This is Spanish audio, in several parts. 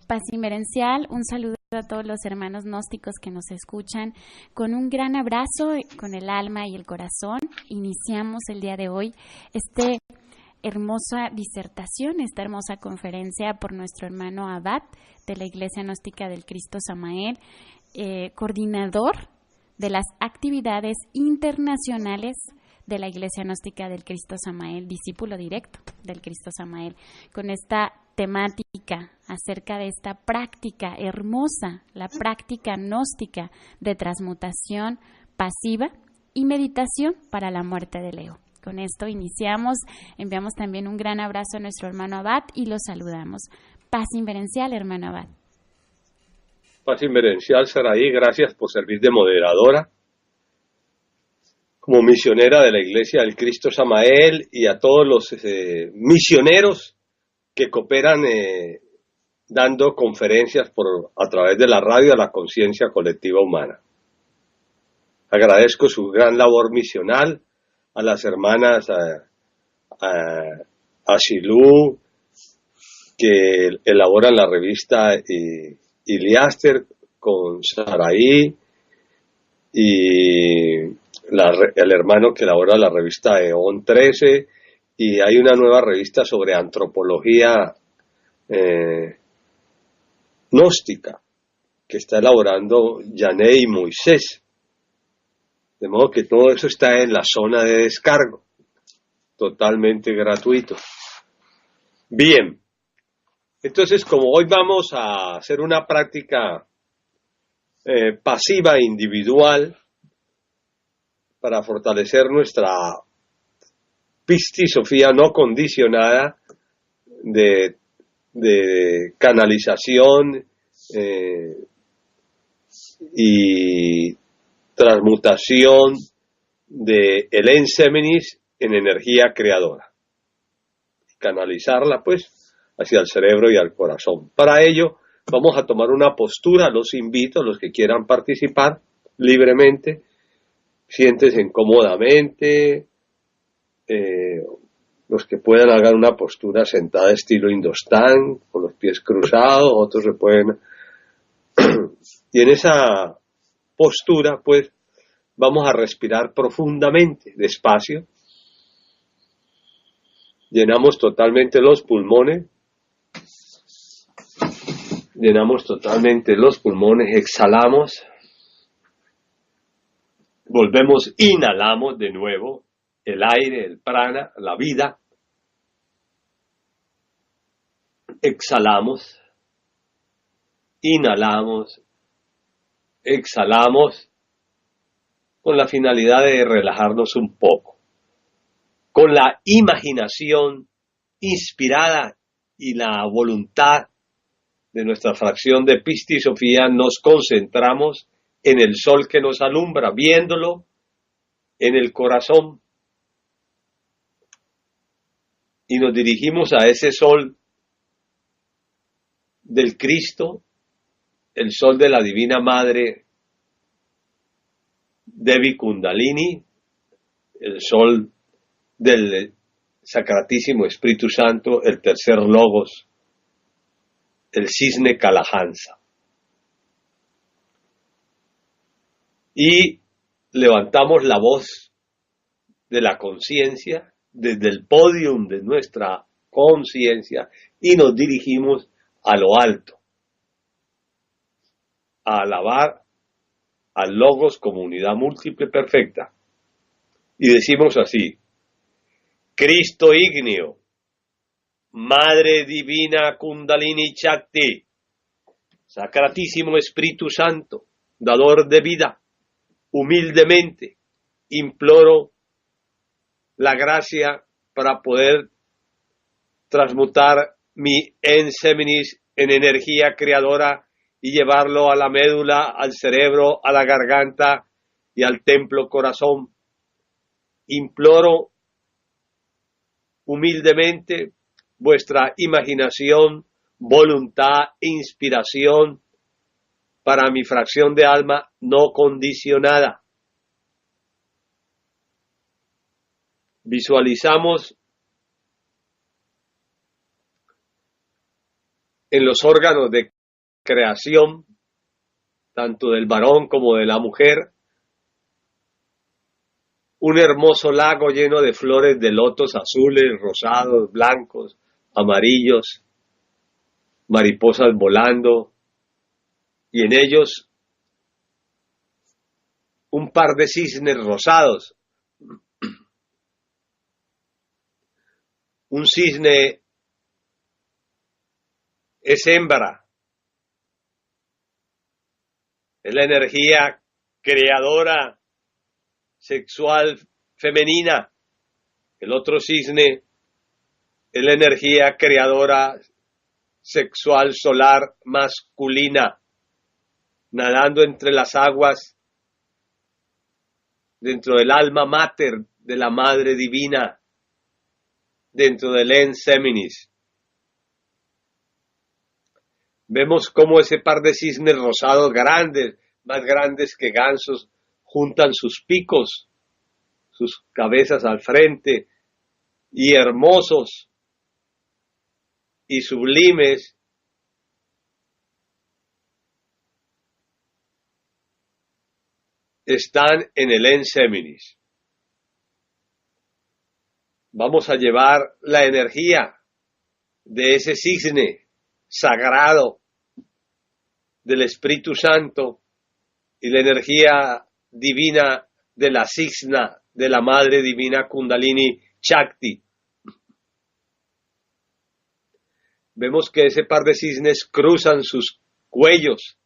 Paz inmerencial, un saludo a todos los hermanos gnósticos que nos escuchan. Con un gran abrazo, con el alma y el corazón, iniciamos el día de hoy esta hermosa disertación, esta hermosa conferencia por nuestro hermano Abad de la Iglesia Gnóstica del Cristo Samael, coordinador de las actividades internacionales de la Iglesia Gnóstica del Cristo Samael, discípulo directo del Cristo Samael, con esta temática acerca de esta práctica hermosa, la práctica gnóstica de transmutación pasiva y meditación para la muerte del ego. Con esto iniciamos, enviamos también un gran abrazo a nuestro hermano Abad y lo saludamos. Paz inverencial, hermano Abad. Paz inverencial, Saraí, gracias por servir de moderadora como misionera de la Iglesia del Cristo Samael y a todos los misioneros que cooperan dando conferencias a través de la radio a la conciencia colectiva humana. Agradezco su gran labor misional a las hermanas Ashilú, que elaboran la revista Iliaster con Saraí, y el hermano que elabora la revista EON 13, y hay una nueva revista sobre antropología gnóstica que está elaborando Yané y Moisés. De modo que todo eso está en la zona de descargo, totalmente gratuito. Bien, entonces como hoy vamos a hacer una práctica pasiva individual para fortalecer nuestra pistisofía no condicionada de canalización y transmutación de el enseminis en energía creadora, canalizarla pues hacia el cerebro y al corazón. Para ello vamos a tomar una postura, los invito a los que quieran participar libremente, siéntense cómodamente, los que puedan hagan una postura sentada estilo Indostán, con los pies cruzados, otros se pueden y en esa postura pues vamos a respirar profundamente, despacio, llenamos totalmente los pulmones, exhalamos, volvemos, inhalamos de nuevo el aire, el prana, la vida, exhalamos, inhalamos, exhalamos, con la finalidad de relajarnos un poco, con la imaginación inspirada y la voluntad de nuestra fracción de Pistisofía nos concentramos en el sol que nos alumbra, viéndolo en el corazón, y nos dirigimos a ese sol del Cristo, el sol de la Divina Madre Devi Kundalini, el sol del Sacratísimo Espíritu Santo, el tercer Logos, el cisne Kalahansa. Y levantamos la voz de la conciencia desde el podium de nuestra conciencia y nos dirigimos a lo alto, a alabar al Logos como unidad múltiple perfecta. Y decimos así: Cristo ígneo, Madre Divina Kundalini Shakti, Sacratísimo Espíritu Santo, dador de vida, humildemente imploro la gracia para poder transmutar mi enseminis en energía creadora y llevarlo a la médula, al cerebro, a la garganta y al templo corazón. Imploro humildemente vuestra imaginación, voluntad e inspiración para mi fracción de alma no condicionada. Visualizamos en los órganos de creación, tanto del varón como de la mujer, un hermoso lago lleno de flores de lotos azules, rosados, blancos, amarillos, mariposas volando, y en ellos un par de cisnes rosados. Un cisne es hembra, es la energía creadora sexual femenina. El otro cisne es la energía creadora sexual solar masculina, nadando entre las aguas, dentro del alma mater de la Madre Divina, dentro del Ens Seminis. Vemos cómo ese par de cisnes rosados grandes, más grandes que gansos, juntan sus picos, sus cabezas al frente, y hermosos y sublimes, están en el Ens Seminis. Vamos a llevar la energía de ese cisne sagrado del Espíritu Santo y la energía divina de la cisna de la Madre Divina Kundalini Shakti. Vemos que ese par de cisnes cruzan sus cuellos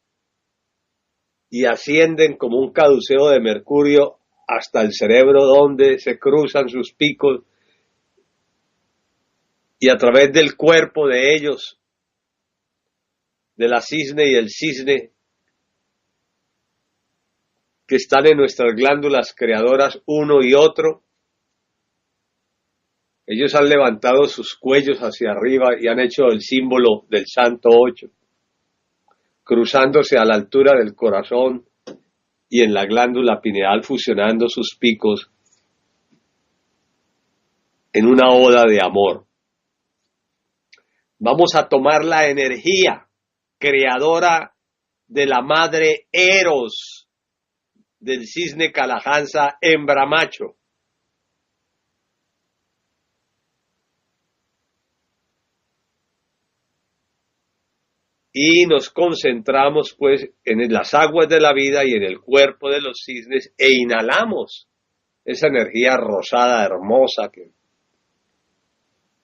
y ascienden como un caduceo de mercurio hasta el cerebro, donde se cruzan sus picos, y a través del cuerpo de ellos, de la cisne y el cisne, que están en nuestras glándulas creadoras uno y otro, ellos han levantado sus cuellos hacia arriba y han hecho el símbolo del Santo Ocho, cruzándose a la altura del corazón y en la glándula pineal, fusionando sus picos en una oda de amor. Vamos a tomar la energía creadora de la madre Eros, del cisne Kalahansa hembra macho. Y nos concentramos pues en las aguas de la vida y en el cuerpo de los cisnes, e inhalamos esa energía rosada hermosa que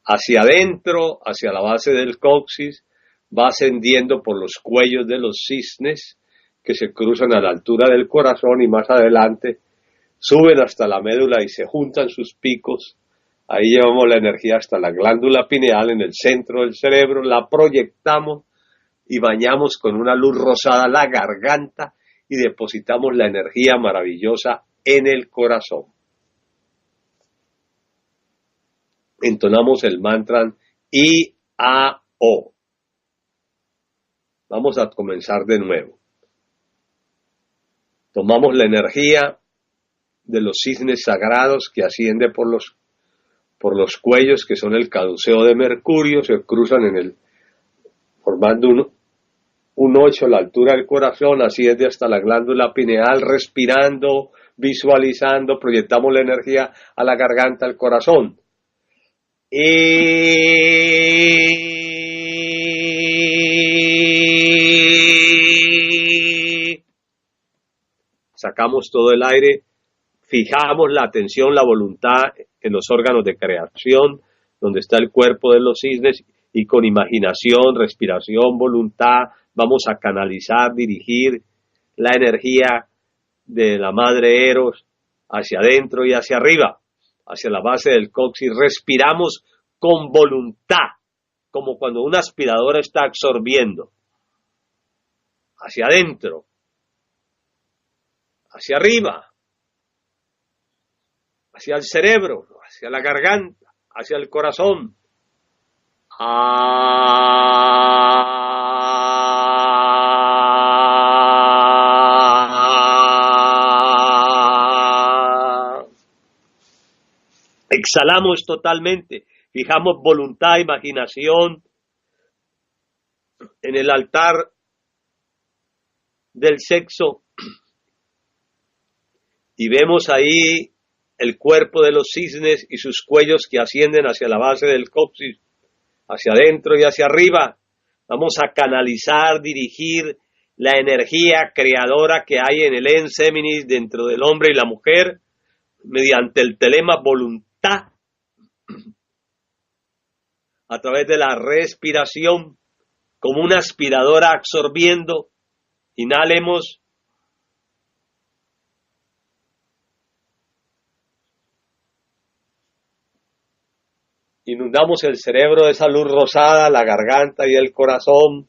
hacia adentro, hacia la base del coxis, va ascendiendo por los cuellos de los cisnes que se cruzan a la altura del corazón, y más adelante suben hasta la médula y se juntan sus picos. Ahí llevamos la energía hasta la glándula pineal en el centro del cerebro, la proyectamos y bañamos con una luz rosada la garganta y depositamos la energía maravillosa en el corazón. Entonamos el mantra I-A-O. Vamos a comenzar de nuevo. Tomamos la energía de los cisnes sagrados que asciende por los cuellos, que son el caduceo de Mercurio, se cruzan formando un 8 a la altura del corazón, asciende hasta la glándula pineal, respirando, visualizando, proyectamos la energía a la garganta, al corazón. Sacamos todo el aire, fijamos la atención, la voluntad en los órganos de creación, donde está el cuerpo de los cisnes, y con imaginación, respiración, voluntad, vamos a canalizar, dirigir la energía de la madre Eros hacia adentro y hacia arriba, hacia la base del coxis. Respiramos con voluntad, como cuando una aspiradora está absorbiendo, hacia adentro, hacia arriba, hacia el cerebro, hacia la garganta, hacia el corazón. Exhalamos totalmente, fijamos voluntad, imaginación en el altar del sexo y vemos ahí el cuerpo de los cisnes y sus cuellos que ascienden hacia la base del coxis, hacia adentro y hacia arriba. Vamos a canalizar, dirigir la energía creadora que hay en el ens feminis dentro del hombre y la mujer mediante el telema voluntad, a través de la respiración, como una aspiradora absorbiendo. Inhalemos. Inundamos el cerebro de esa luz rosada, la garganta y el corazón.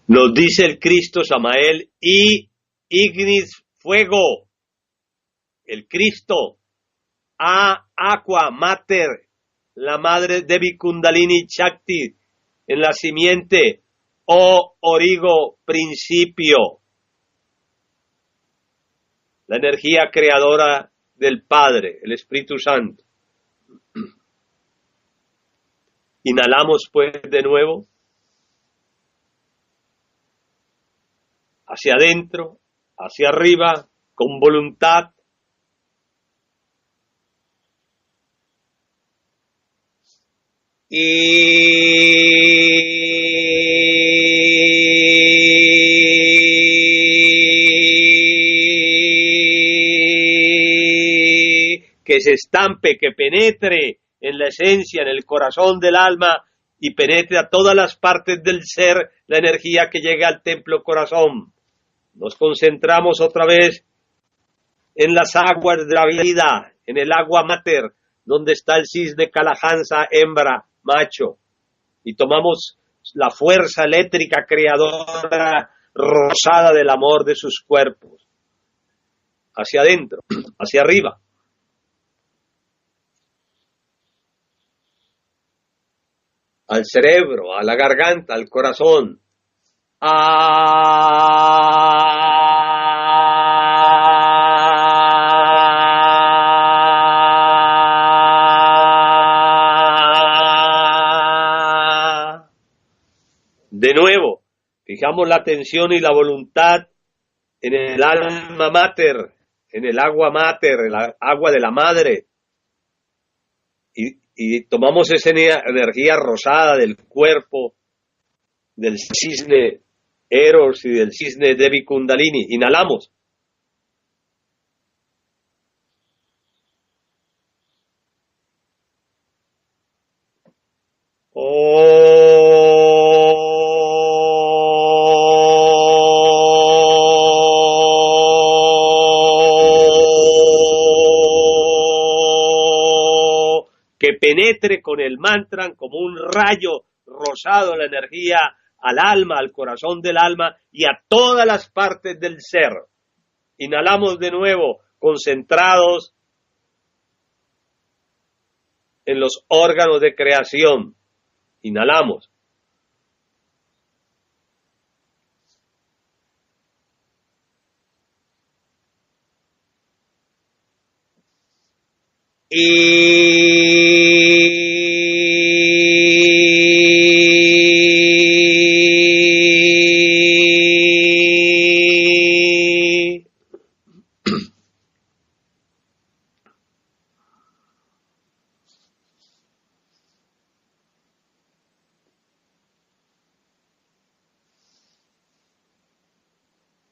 Nos dice el Cristo Samael y ignis fuego. El Cristo a aqua mater, la madre Devi Kundalini Shakti, en la simiente o origo principio, la energía creadora del Padre, el Espíritu Santo. Inhalamos pues de nuevo hacia adentro, hacia arriba, con voluntad. Y que se estampe, que penetre en la esencia, en el corazón del alma y penetre a todas las partes del ser la energía que llega al templo corazón. Nos concentramos otra vez en las aguas de la vida, en el agua mater, donde está el cisne Kalahansa, hembra, macho, y tomamos la fuerza eléctrica creadora rosada del amor de sus cuerpos, hacia adentro, hacia arriba. Al cerebro, a la garganta, al corazón. De nuevo, fijamos la atención y la voluntad en el alma mater, en el agua mater, el agua de la madre, y tomamos esa energía rosada del cuerpo, del cisne Eros y del cisne Devi Kundalini. Inhalamos. Que penetre con el mantra como un rayo rosado la energía al alma, al corazón del alma y a todas las partes del ser. Inhalamos de nuevo, concentrados en los órganos de creación. Inhalamos.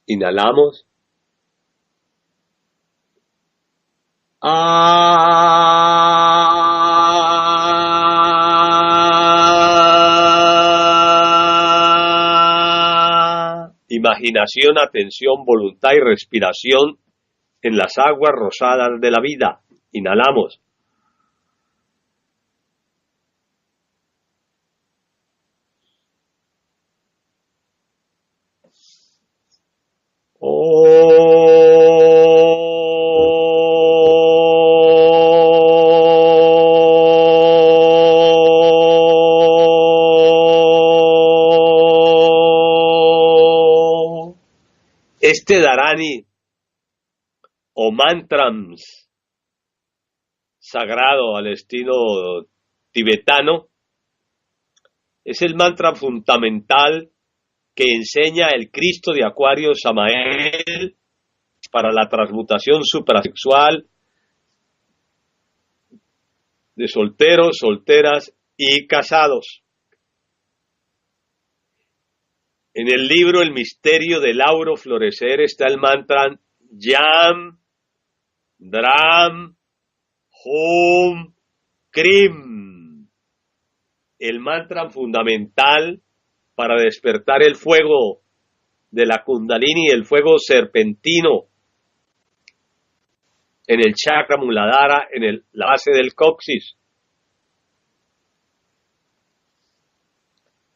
Inhalamos. Imaginación, atención, voluntad y respiración en las aguas rosadas de la vida. Inhalamos. Este Dharani o mantrams sagrado al estilo tibetano, es el mantra fundamental que enseña el Cristo de Acuario Samael para la transmutación suprasexual de solteros, solteras y casados. En el libro El misterio del auro florecer está el mantra Yam, Dram, Hum, Krim, el mantra fundamental para despertar el fuego de la Kundalini, el fuego serpentino en el chakra Muladhara, en la base del coxis.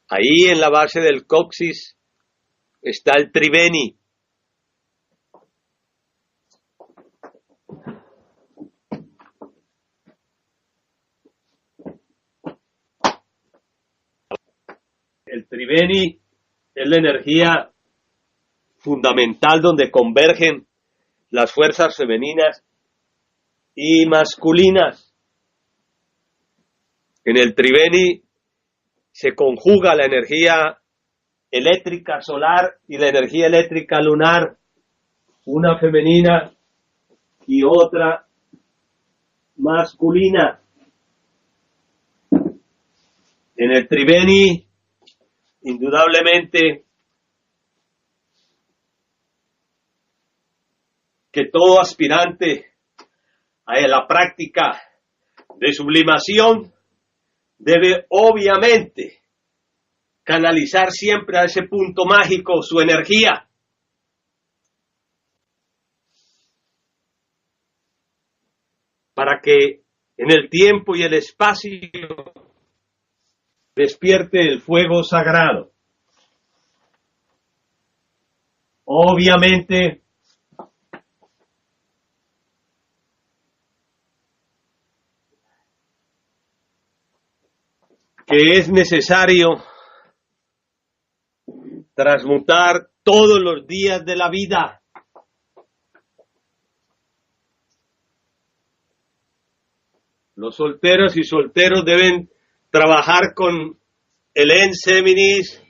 Ahí en la base del coxis está el Triveni. El Triveni es la energía fundamental donde convergen las fuerzas femeninas y masculinas. En el Triveni se conjuga la energía eléctrica solar y la energía eléctrica lunar, una femenina y otra masculina. En el Triveni, indudablemente, que todo aspirante a la práctica de sublimación debe obviamente canalizar siempre a ese punto mágico su energía. Para que en el tiempo y el espacio despierte el fuego sagrado. Obviamente, que es necesario transmutar todos los días de la vida. Los solteros y solteros deben trabajar con el Enseminis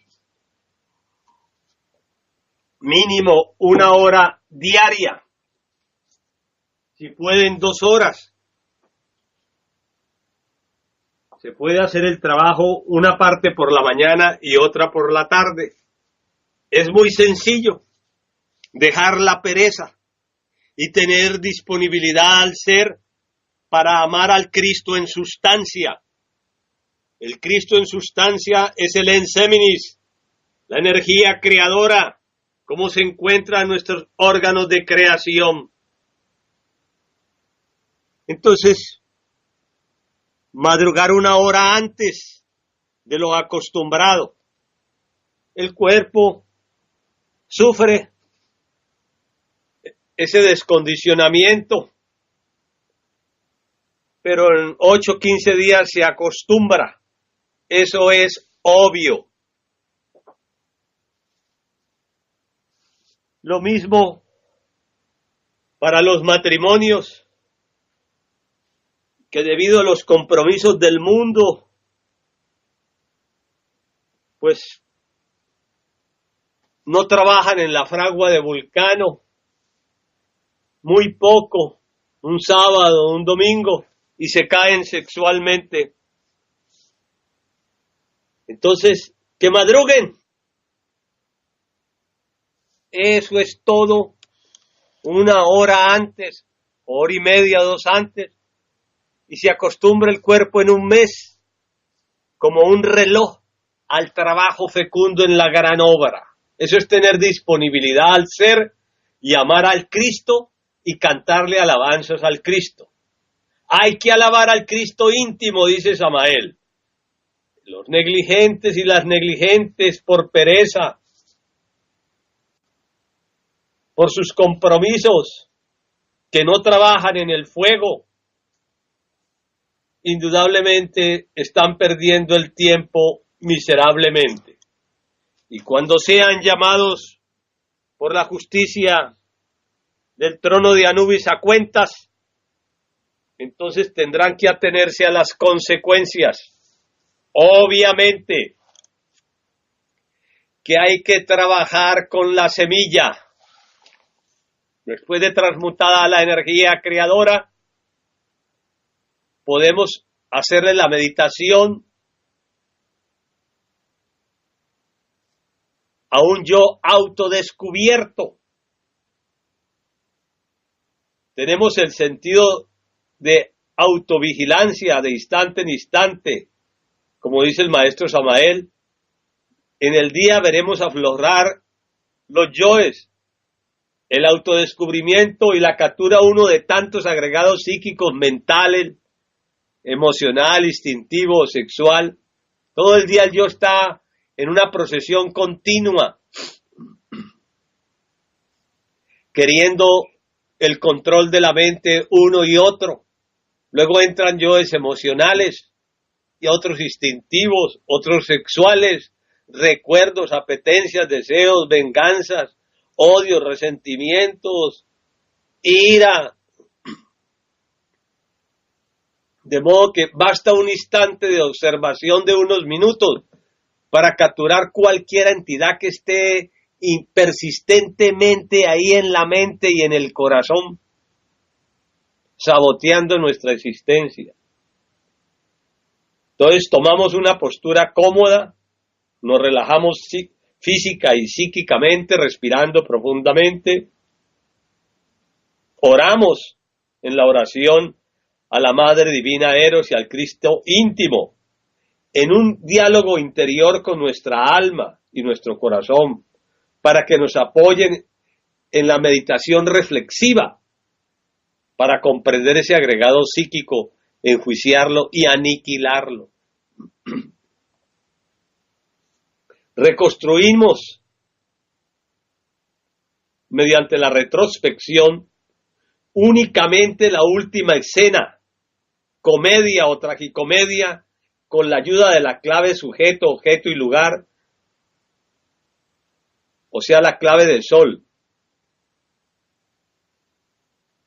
mínimo 1 hora diaria. Si pueden 2 horas. Se puede hacer el trabajo una parte por la mañana y otra por la tarde. Es muy sencillo. Dejar la pereza y tener disponibilidad al ser para amar al Cristo en sustancia. El Cristo en sustancia es el Enseminis, la energía creadora, cómo se encuentran nuestros órganos de creación. Entonces, madrugar 1 hora antes de lo acostumbrado. El cuerpo sufre ese descondicionamiento, pero en 8 o 15 días se acostumbra. Eso es obvio. Lo mismo para los matrimonios, que debido a los compromisos del mundo, pues no trabajan en la fragua de Vulcano, muy poco, un sábado, un domingo, y se caen sexualmente. Entonces, que madruguen. Eso es todo. 1 hora antes, 1 hora y media, 2 antes. Y se acostumbra el cuerpo en un mes, como un reloj, al trabajo fecundo en la gran obra. Eso es tener disponibilidad al ser y amar al Cristo y cantarle alabanzas al Cristo. Hay que alabar al Cristo íntimo, dice Samael. Los negligentes y las negligentes por pereza, por sus compromisos, que no trabajan en el fuego, indudablemente están perdiendo el tiempo miserablemente. Y cuando sean llamados por la justicia del trono de Anubis a cuentas, entonces tendrán que atenerse a las consecuencias. Obviamente que hay que trabajar con la semilla. Después de transmutada la energía creadora, podemos hacerle la meditación a un yo autodescubierto. Tenemos el sentido de autovigilancia de instante en instante. Como dice el maestro Samael, en el día veremos aflorar los yoes, el autodescubrimiento y la captura uno de tantos agregados psíquicos, mentales, emocional, instintivo, sexual. Todo el día el yo está en una procesión continua, queriendo el control de la mente uno y otro. Luego entran yoes emocionales y otros instintivos, otros sexuales, recuerdos, apetencias, deseos, venganzas, odios, resentimientos, ira. De modo que basta un instante de observación de unos minutos para capturar cualquier entidad que esté persistentemente ahí en la mente y en el corazón, saboteando nuestra existencia. Entonces tomamos una postura cómoda, nos relajamos física y psíquicamente, respirando profundamente, oramos en la oración a la Madre Divina Eros y al Cristo íntimo, en un diálogo interior con nuestra alma y nuestro corazón, para que nos apoyen en la meditación reflexiva, para comprender ese agregado psíquico, enjuiciarlo y aniquilarlo. Reconstruimos mediante la retrospección únicamente la última escena, comedia o tragicomedia, con la ayuda de la clave sujeto, objeto y lugar, o sea, la clave del sol,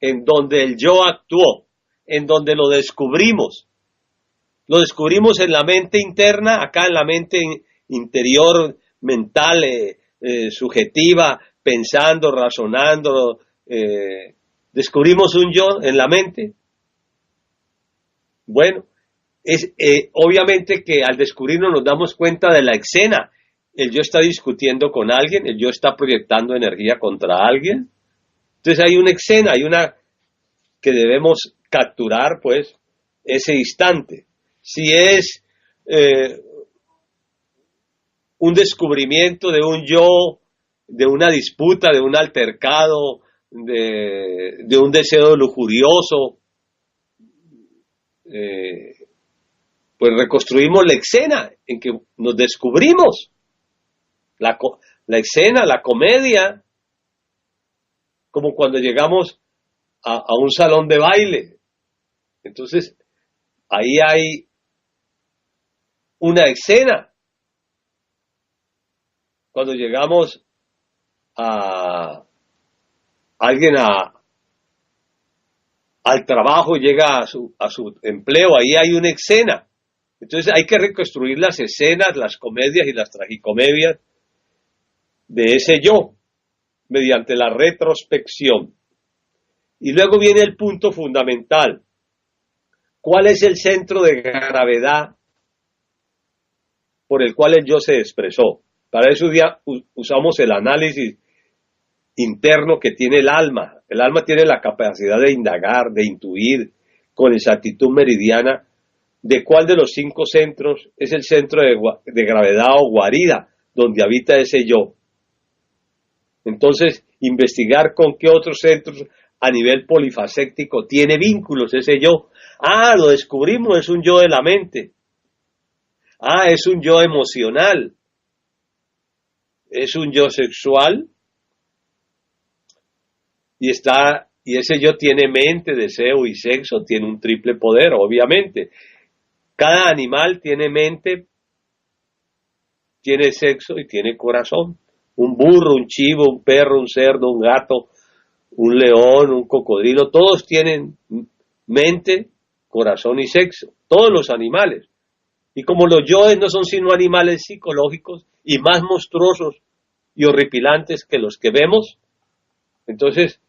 en donde el yo actuó, en donde lo descubrimos en la mente interna, acá en la mente interior, mental, subjetiva, pensando, razonando, descubrimos un yo en la mente. Bueno, es obviamente que al descubrirlo nos damos cuenta de la escena. El yo está discutiendo con alguien, el yo está proyectando energía contra alguien. Entonces hay una escena, hay una que debemos capturar, pues, ese instante. Si es un descubrimiento de un yo, de una disputa, de un altercado, de un deseo lujurioso, pues reconstruimos la escena en que nos descubrimos. La escena, la comedia, como cuando llegamos a un salón de baile. Entonces, ahí hay una escena. Cuando llegamos a alguien al trabajo, llega a su empleo, ahí hay una escena. Entonces hay que reconstruir las escenas, las comedias y las tragicomedias de ese yo, mediante la retrospección. Y luego viene el punto fundamental. ¿Cuál es el centro de gravedad por el cual el yo se expresó? Para eso ya usamos el análisis interno que tiene el alma. El alma tiene la capacidad de indagar, de intuir con exactitud meridiana de cuál de los 5 centros es el centro de gravedad o guarida donde habita ese yo. Entonces, investigar con qué otros centros a nivel polifacético tiene vínculos ese yo. Lo descubrimos, es un yo de la mente. Es un yo emocional. Es un yo sexual. Y ese yo tiene mente, deseo y sexo, tiene un triple poder, obviamente. Cada animal tiene mente, tiene sexo y tiene corazón. Un burro, un chivo, un perro, un cerdo, un gato, un león, un cocodrilo, todos tienen mente, corazón y sexo, todos los animales. Y como los yoes no son sino animales psicológicos y más monstruosos y horripilantes que los que vemos, entonces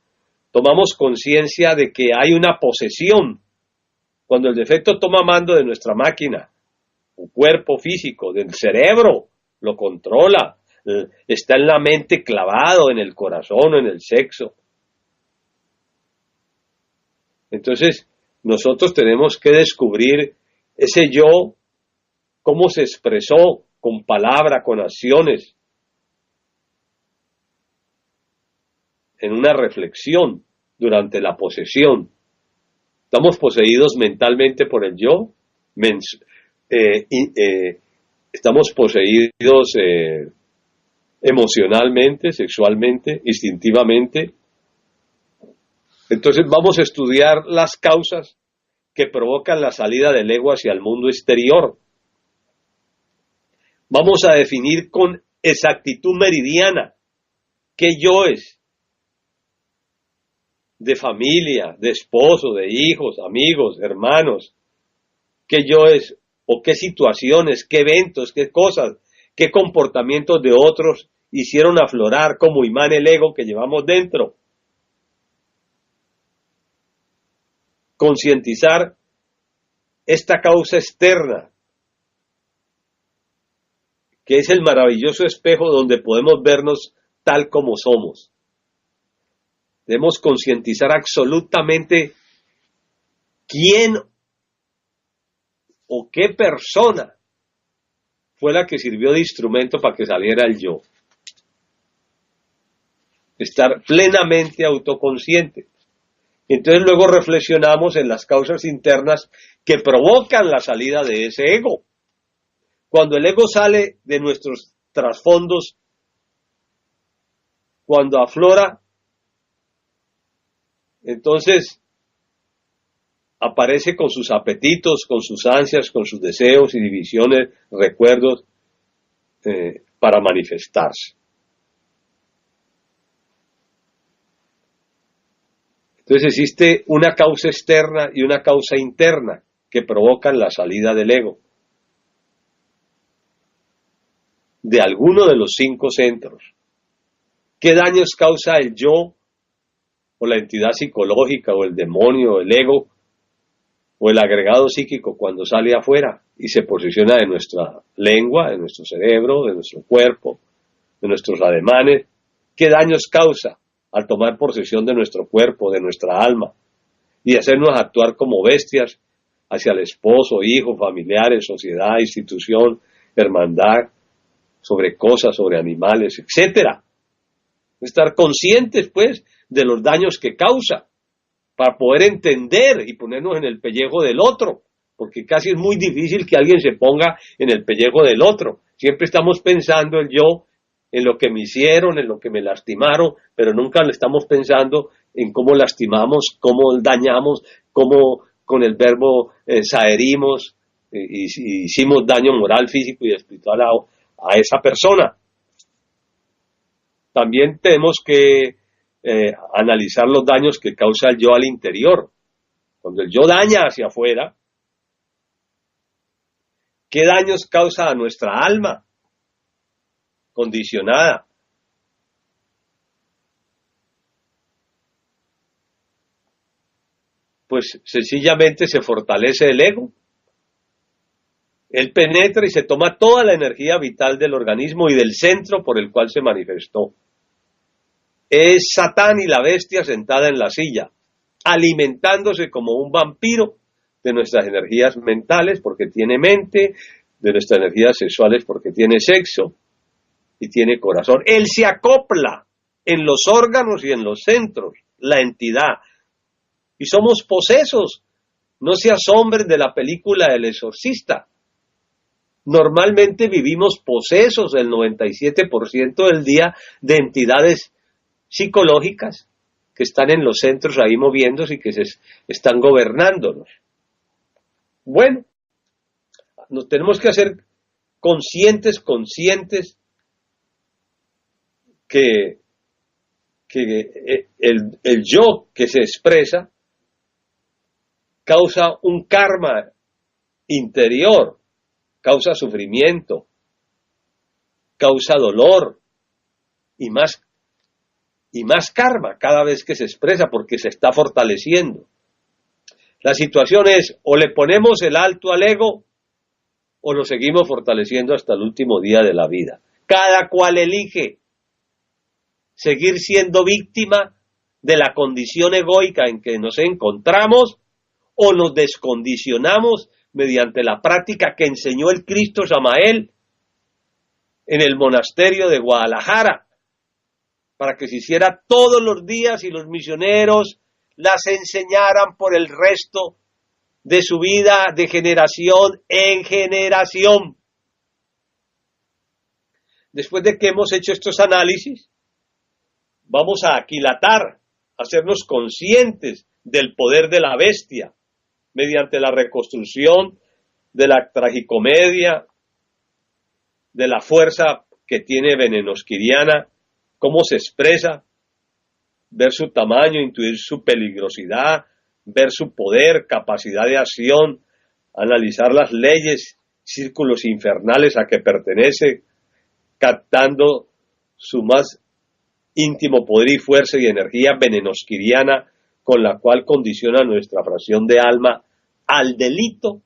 tomamos conciencia de que hay una posesión. Cuando el defecto toma mando de nuestra máquina, un cuerpo físico, del cerebro, lo controla, está en la mente clavado, en el corazón, en el sexo. Entonces, nosotros tenemos que descubrir ese yo, cómo se expresó con palabra, con acciones, en una reflexión durante la posesión. Estamos poseídos mentalmente por el yo, estamos poseídos emocionalmente, sexualmente, instintivamente. Entonces vamos a estudiar las causas que provocan la salida del ego hacia el mundo exterior. Vamos a definir con exactitud meridiana qué yo es, de familia, de esposo, de hijos, amigos, hermanos, qué yo es, o qué situaciones, qué eventos, qué cosas, qué comportamientos de otros hicieron aflorar como imán el ego que llevamos dentro. Concientizar esta causa externa, que es el maravilloso espejo donde podemos vernos tal como somos. Debemos concientizar absolutamente quién o qué persona fue la que sirvió de instrumento para que saliera el yo. Estar plenamente autoconsciente. Entonces luego reflexionamos en las causas internas que provocan la salida de ese ego. Cuando el ego sale de nuestros trasfondos, cuando aflora, entonces aparece con sus apetitos, con sus ansias, con sus deseos y divisiones, recuerdos, para manifestarse. Entonces existe una causa externa y una causa interna que provocan la salida del ego de alguno de los 5 centros. ¿Qué daños causa el yo o la entidad psicológica o el demonio o el ego o el agregado psíquico cuando sale afuera y se posiciona de nuestra lengua, de nuestro cerebro, de nuestro cuerpo, de nuestros ademanes? ¿Qué daños causa al tomar posesión de nuestro cuerpo, de nuestra alma y hacernos actuar como bestias hacia el esposo, hijo, familiares, sociedad, institución, hermandad, sobre cosas, sobre animales, etcétera? Estar conscientes, pues, de los daños que causa, para poder entender y ponernos en el pellejo del otro, porque casi es muy difícil que alguien se ponga en el pellejo del otro. Siempre estamos pensando el yo, en lo que me hicieron, en lo que me lastimaron, pero nunca le estamos pensando en cómo lastimamos, cómo dañamos, cómo con el verbo saherimos, y hicimos daño moral, físico y espiritual a esa persona. También tenemos que analizar los daños que causa el yo al interior. Cuando el yo daña hacia afuera, ¿qué daños causa a nuestra alma condicionada? Pues sencillamente se fortalece el ego. Él penetra y se toma toda la energía vital del organismo y del centro por el cual se manifestó. Es Satán y la bestia sentada en la silla, alimentándose como un vampiro de nuestras energías mentales porque tiene mente, de nuestras energías sexuales porque tiene sexo y tiene corazón. Él se acopla en los órganos y en los centros, la entidad. Y somos posesos. No se asombren de la película El Exorcista. Normalmente vivimos posesos el 97% del día de entidades psicológicas que están en los centros ahí moviéndose y que están gobernándonos. Bueno, nos tenemos que hacer conscientes que que el yo que se expresa causa un karma interior, causa sufrimiento, causa dolor y más karma cada vez que se expresa porque se está fortaleciendo. La situación es, o le ponemos el alto al ego o lo seguimos fortaleciendo hasta el último día de la vida. Cada cual elige seguir siendo víctima de la condición egoica en que nos encontramos o nos descondicionamos mediante la práctica que enseñó el Cristo Samael en el monasterio de Guadalajara, para que se hiciera todos los días y los misioneros las enseñaran por el resto de su vida, de generación en generación. Después de que hemos hecho estos análisis, vamos a aquilatar, a hacernos conscientes del poder de la bestia, mediante la reconstrucción de la tragicomedia, de la fuerza que tiene Venenosquiriana, cómo se expresa, ver su tamaño, intuir su peligrosidad, ver su poder, capacidad de acción, analizar las leyes, círculos infernales a que pertenece, captando su más íntimo poder y fuerza y energía venenosquiriana con la cual condiciona nuestra fracción de alma al delito,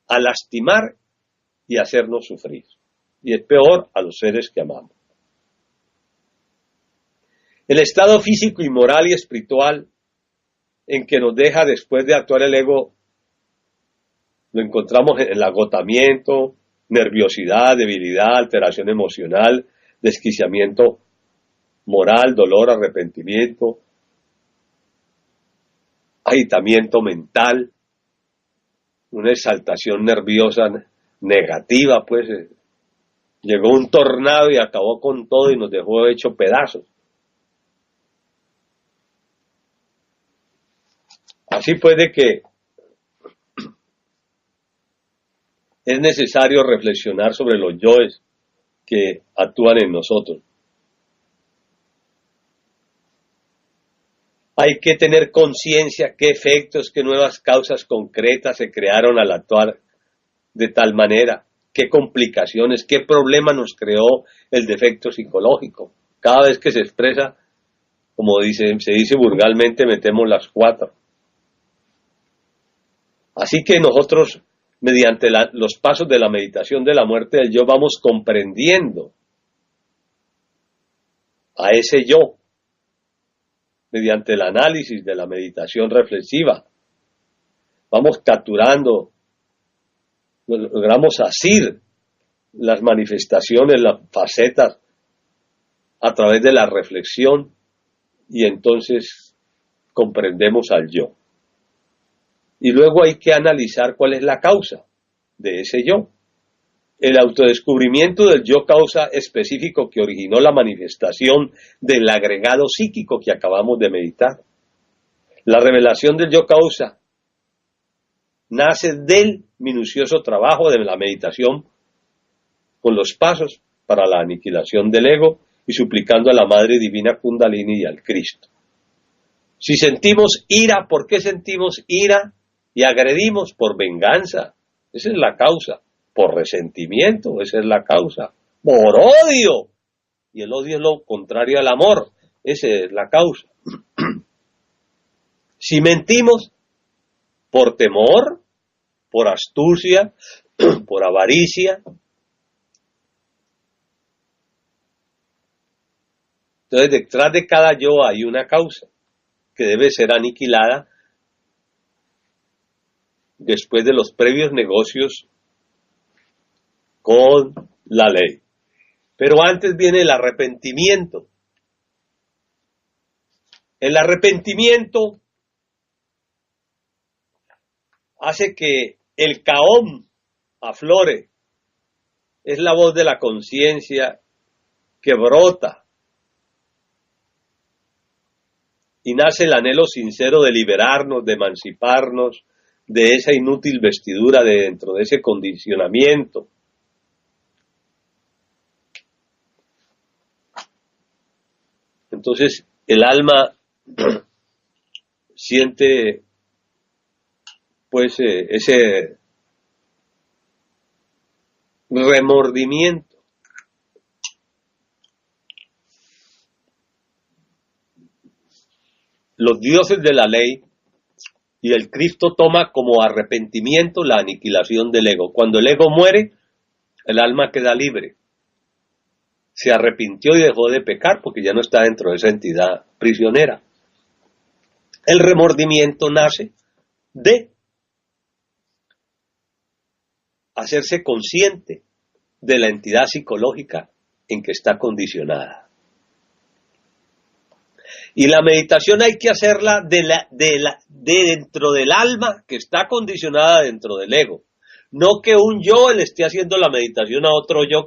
a lastimar y hacernos sufrir. Y es peor a los seres que amamos. El estado físico y moral y espiritual en que nos deja después de actuar el ego, lo encontramos en el agotamiento, nerviosidad, debilidad, alteración emocional, desquiciamiento moral, dolor, arrepentimiento, agitamiento mental, una exaltación nerviosa negativa, pues llegó un tornado y acabó con todo y nos dejó hecho pedazos. Así puede que es necesario reflexionar sobre los yoes que actúan en nosotros. Hay que tener conciencia qué efectos, qué nuevas causas concretas se crearon al actuar de tal manera, qué complicaciones, qué problema nos creó el defecto psicológico. Cada vez que se expresa, como se dice vulgarmente, metemos las 4. Así que nosotros, mediante los pasos de la meditación de la muerte del yo, vamos comprendiendo a ese yo, mediante el análisis de la meditación reflexiva. Vamos capturando, logramos asir las manifestaciones, las facetas, a través de la reflexión, y entonces comprendemos al yo. Y luego hay que analizar cuál es la causa de ese yo. El autodescubrimiento del yo causa específico que originó la manifestación del agregado psíquico que acabamos de meditar. La revelación del yo causa nace del minucioso trabajo de la meditación con los pasos para la aniquilación del ego y suplicando a la Madre Divina Kundalini y al Cristo. Si sentimos ira, ¿por qué sentimos ira? Y agredimos por venganza, esa es la causa. Por resentimiento, esa es la causa. Por odio, y el odio es lo contrario al amor, esa es la causa. Si mentimos, por temor, por astucia, por avaricia. Entonces, detrás de cada yo hay una causa que debe ser aniquilada después de los previos negocios con la ley. Pero antes viene el arrepentimiento. El arrepentimiento hace que el Caón aflore. Es la voz de la conciencia que brota. Y nace el anhelo sincero de liberarnos, de emanciparnos de esa inútil vestidura de dentro de ese condicionamiento. Entonces el alma siente pues ese remordimiento. Los dioses de la ley y el Cristo toma como arrepentimiento la aniquilación del ego. Cuando el ego muere, el alma queda libre. Se arrepintió y dejó de pecar porque ya no está dentro de esa entidad prisionera. El remordimiento nace de hacerse consciente de la entidad psicológica en que está condicionada. Y la meditación hay que hacerla de dentro del alma que está condicionada dentro del ego. No que un yo le esté haciendo la meditación a otro yo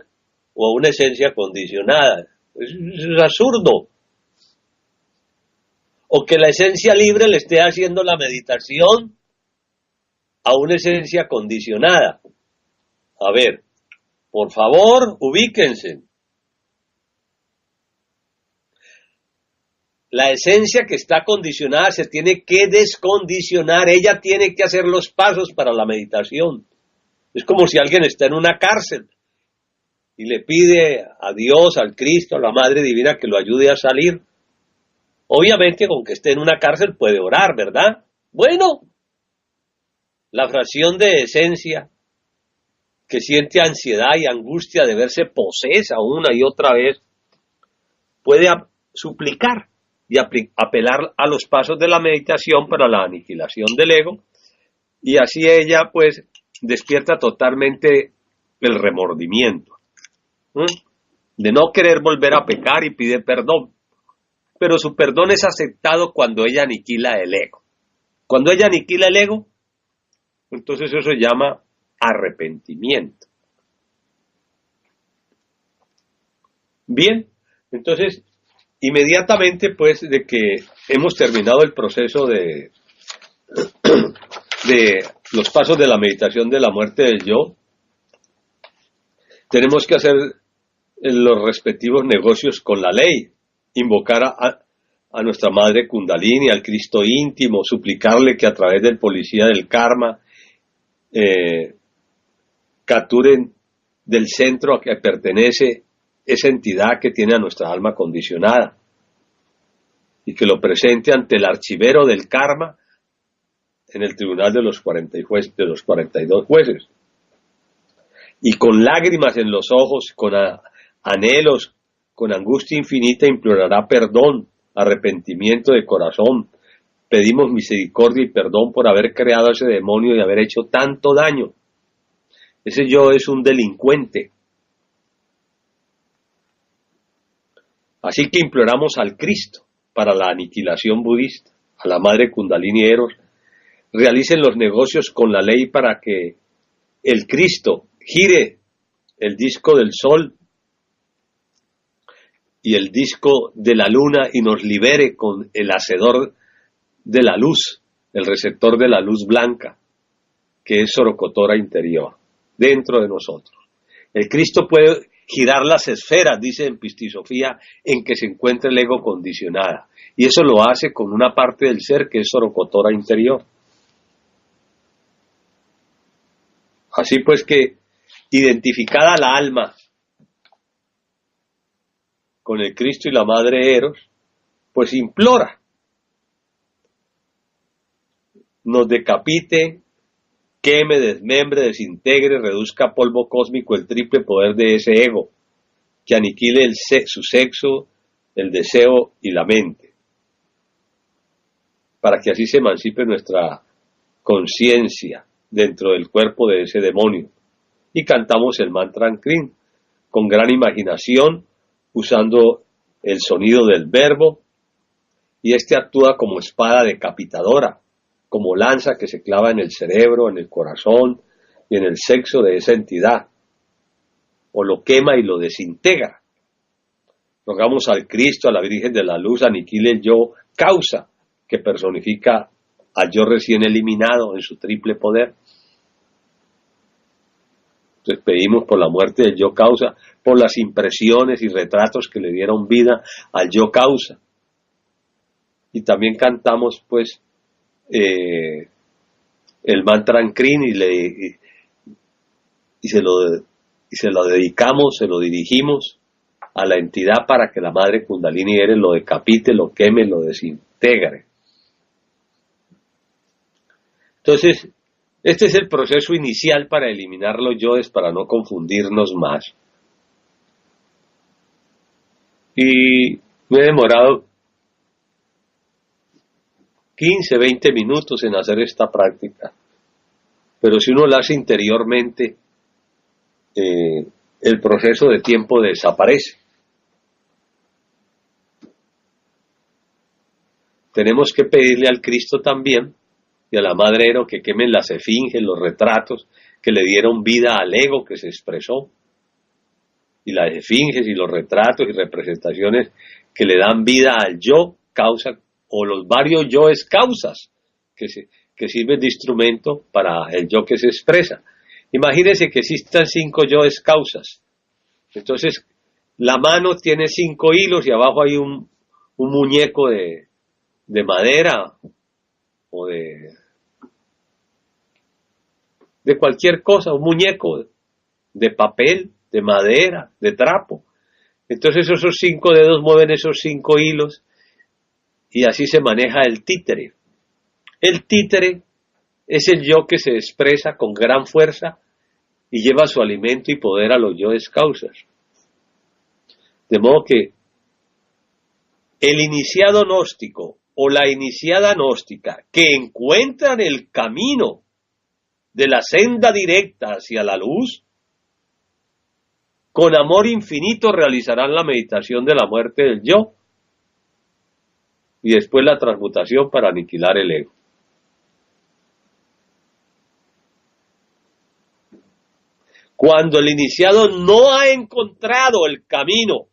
o a una esencia condicionada. Es absurdo. O que la esencia libre le esté haciendo la meditación a una esencia condicionada. A ver, por favor, ubíquense. La esencia que está condicionada se tiene que descondicionar. Ella tiene que hacer los pasos para la meditación. Es como si alguien está en una cárcel y le pide a Dios, al Cristo, a la Madre Divina que lo ayude a salir. Obviamente, con que esté en una cárcel puede orar, ¿verdad? Bueno, la fracción de esencia que siente ansiedad y angustia de verse posesa una y otra vez puede suplicar y apelar a los pasos de la meditación para la aniquilación del ego, y así ella pues despierta totalmente el remordimiento de no querer volver a pecar y pide perdón, pero su perdón es aceptado cuando ella aniquila el ego. Cuando ella aniquila el ego, entonces eso se llama arrepentimiento. Bien, entonces inmediatamente pues de que hemos terminado el proceso de los pasos de la meditación de la muerte del yo, tenemos que hacer los respectivos negocios con la ley, invocar a nuestra madre Kundalini, al Cristo íntimo, suplicarle que a través del policía del karma capturen del centro a que pertenece esa entidad que tiene a nuestra alma condicionada y que lo presente ante el archivero del karma en el tribunal de los 42 jueces. Y con lágrimas en los ojos, con anhelos, con angustia infinita implorará perdón, arrepentimiento de corazón. Pedimos misericordia y perdón por haber creado a ese demonio y haber hecho tanto daño. Ese yo es un delincuente. Así que imploramos al Cristo para la aniquilación budista, a la Madre Kundalini Eros, realicen los negocios con la ley para que el Cristo gire el disco del sol y el disco de la luna y nos libere con el hacedor de la luz, el receptor de la luz blanca, que es Sorocotora interior, dentro de nosotros. El Cristo puede girar las esferas, dice en Pistisofía, en que se encuentra el ego condicionada. Y eso lo hace con una parte del ser que es Sorocotora interior. Así pues que, identificada la alma con el Cristo y la Madre Eros, pues implora, nos decapite, queme, desmembre, desintegre, reduzca a polvo cósmico el triple poder de ese ego, que aniquile su sexo, el deseo y la mente, para que así se emancipe nuestra conciencia dentro del cuerpo de ese demonio. Y cantamos el mantra Krin con gran imaginación, usando el sonido del verbo, y este actúa como espada decapitadora, como lanza que se clava en el cerebro, en el corazón y en el sexo de esa entidad, o lo quema y lo desintegra. Rogamos al Cristo, a la Virgen de la Luz, aniquile el yo causa, que personifica al yo recién eliminado en su triple poder. Entonces pedimos por la muerte del yo causa, por las impresiones y retratos que le dieron vida al yo causa. Y también cantamos pues el mantra Ankrin y se lo dedicamos, se lo dirigimos a la entidad para que la madre Kundalini Eres lo decapite, lo queme, lo desintegre. Entonces, este es el proceso inicial para eliminar los yoes, para no confundirnos más. Y me he demorado 15, 20 minutos en hacer esta práctica. Pero si uno la hace interiormente, el proceso de tiempo desaparece. Tenemos que pedirle al Cristo también y a la Madre Ero que quemen las esfinges, los retratos que le dieron vida al ego que se expresó, y las esfinges y los retratos y representaciones que le dan vida al yo causa, o los varios yoes causas que sirven de instrumento para el yo que se expresa. Imagínense que existan 5 yoes causas. Entonces, la mano tiene 5 hilos y abajo hay un muñeco de madera o de cualquier cosa, un muñeco de papel, de madera, de trapo. Entonces esos 5 dedos mueven esos 5 hilos y así se maneja el títere. El títere es el yo que se expresa con gran fuerza y lleva su alimento y poder a los yoes causas. De modo que el iniciado gnóstico o la iniciada gnóstica que encuentran el camino de la senda directa hacia la luz, con amor infinito realizarán la meditación de la muerte del yo y después la transmutación para aniquilar el ego. Cuando el iniciado no ha encontrado el camino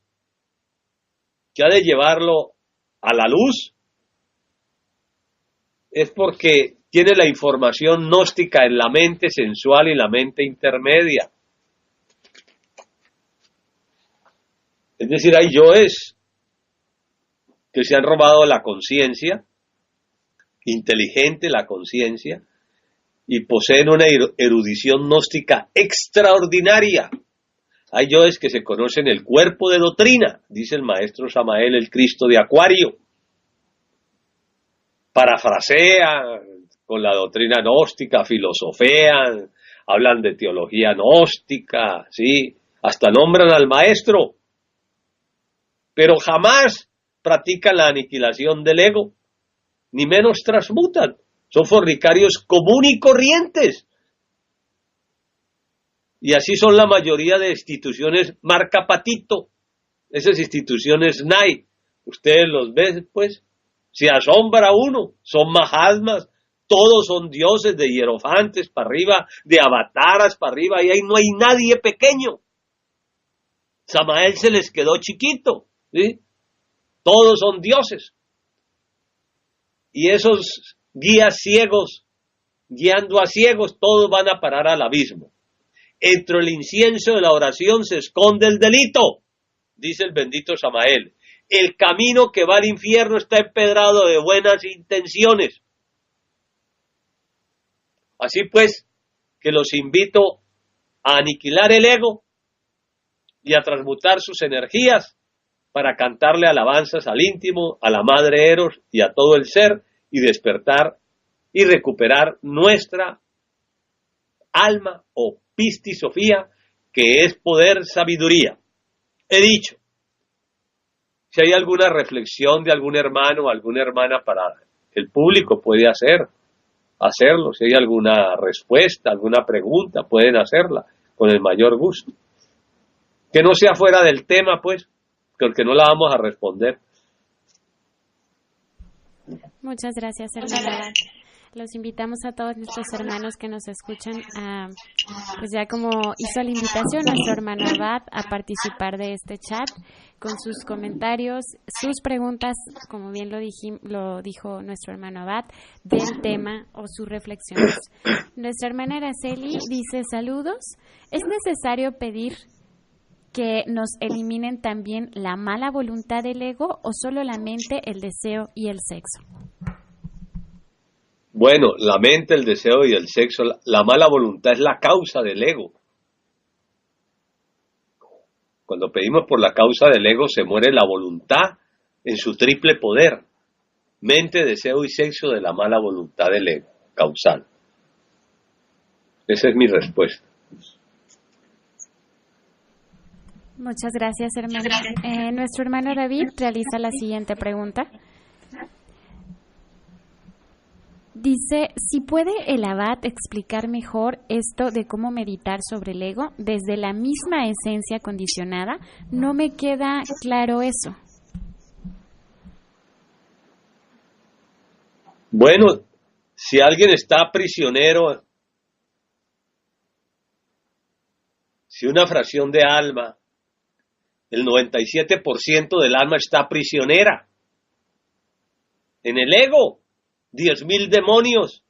que ha de llevarlo a la luz, es porque tiene la información gnóstica en la mente sensual y la mente intermedia. Es decir, hay yoes que se han robado la conciencia, inteligente la conciencia, y poseen una erudición gnóstica extraordinaria. Hay yoes que se conocen el cuerpo de doctrina, dice el maestro Samael, el Cristo de Acuario. Parafrasean con la doctrina gnóstica, filosofean, hablan de teología gnóstica, ¿sí? Hasta nombran al maestro, pero jamás practican la aniquilación del ego, ni menos transmutan. Son fornicarios comunes y corrientes. Y así son la mayoría de instituciones marca patito, esas instituciones NAI. Ustedes los ven, pues, se asombra uno, son mahatmas, todos son dioses, de hierofantes para arriba, de avataras para arriba, y ahí no hay nadie pequeño. Samael se les quedó chiquito, ¿sí? Todos son dioses. Y esos guías ciegos, guiando a ciegos, todos van a parar al abismo. Entre el incienso de la oración se esconde el delito, dice el bendito Samael. El camino que va al infierno está empedrado de buenas intenciones. Así pues, que los invito a aniquilar el ego y a transmutar sus energías para cantarle alabanzas al íntimo, a la Madre Eros y a todo el ser, y despertar y recuperar nuestra alma o Pisti Sofía, que es poder, sabiduría. He dicho, si hay alguna reflexión de algún hermano o alguna hermana para el público, puede hacerlo. Si hay alguna respuesta, alguna pregunta, pueden hacerla con el mayor gusto. Que no sea fuera del tema, pues, porque no la vamos a responder. Muchas gracias, hermano. Los invitamos a todos nuestros hermanos que nos escuchan a, pues ya como hizo la invitación nuestro hermano Abad, a participar de este chat con sus comentarios, sus preguntas, como bien lo dijo nuestro hermano Abad, del tema o sus reflexiones. Nuestra hermana Araceli dice: saludos, ¿es necesario pedir que nos eliminen también la mala voluntad del ego o solo la mente, el deseo y el sexo? Bueno, la mente, el deseo y el sexo, la mala voluntad es la causa del ego. Cuando pedimos por la causa del ego se muere la voluntad en su triple poder. Mente, deseo y sexo de la mala voluntad del ego causal. Esa es mi respuesta. Muchas gracias, hermano. Nuestro hermano David realiza la siguiente pregunta. Dice, si puede el Abad explicar mejor esto de cómo meditar sobre el ego desde la misma esencia condicionada, no me queda claro eso. Bueno, si alguien está prisionero, si una fracción de alma, el 97% del alma está prisionera en el ego. 10.000 demonios,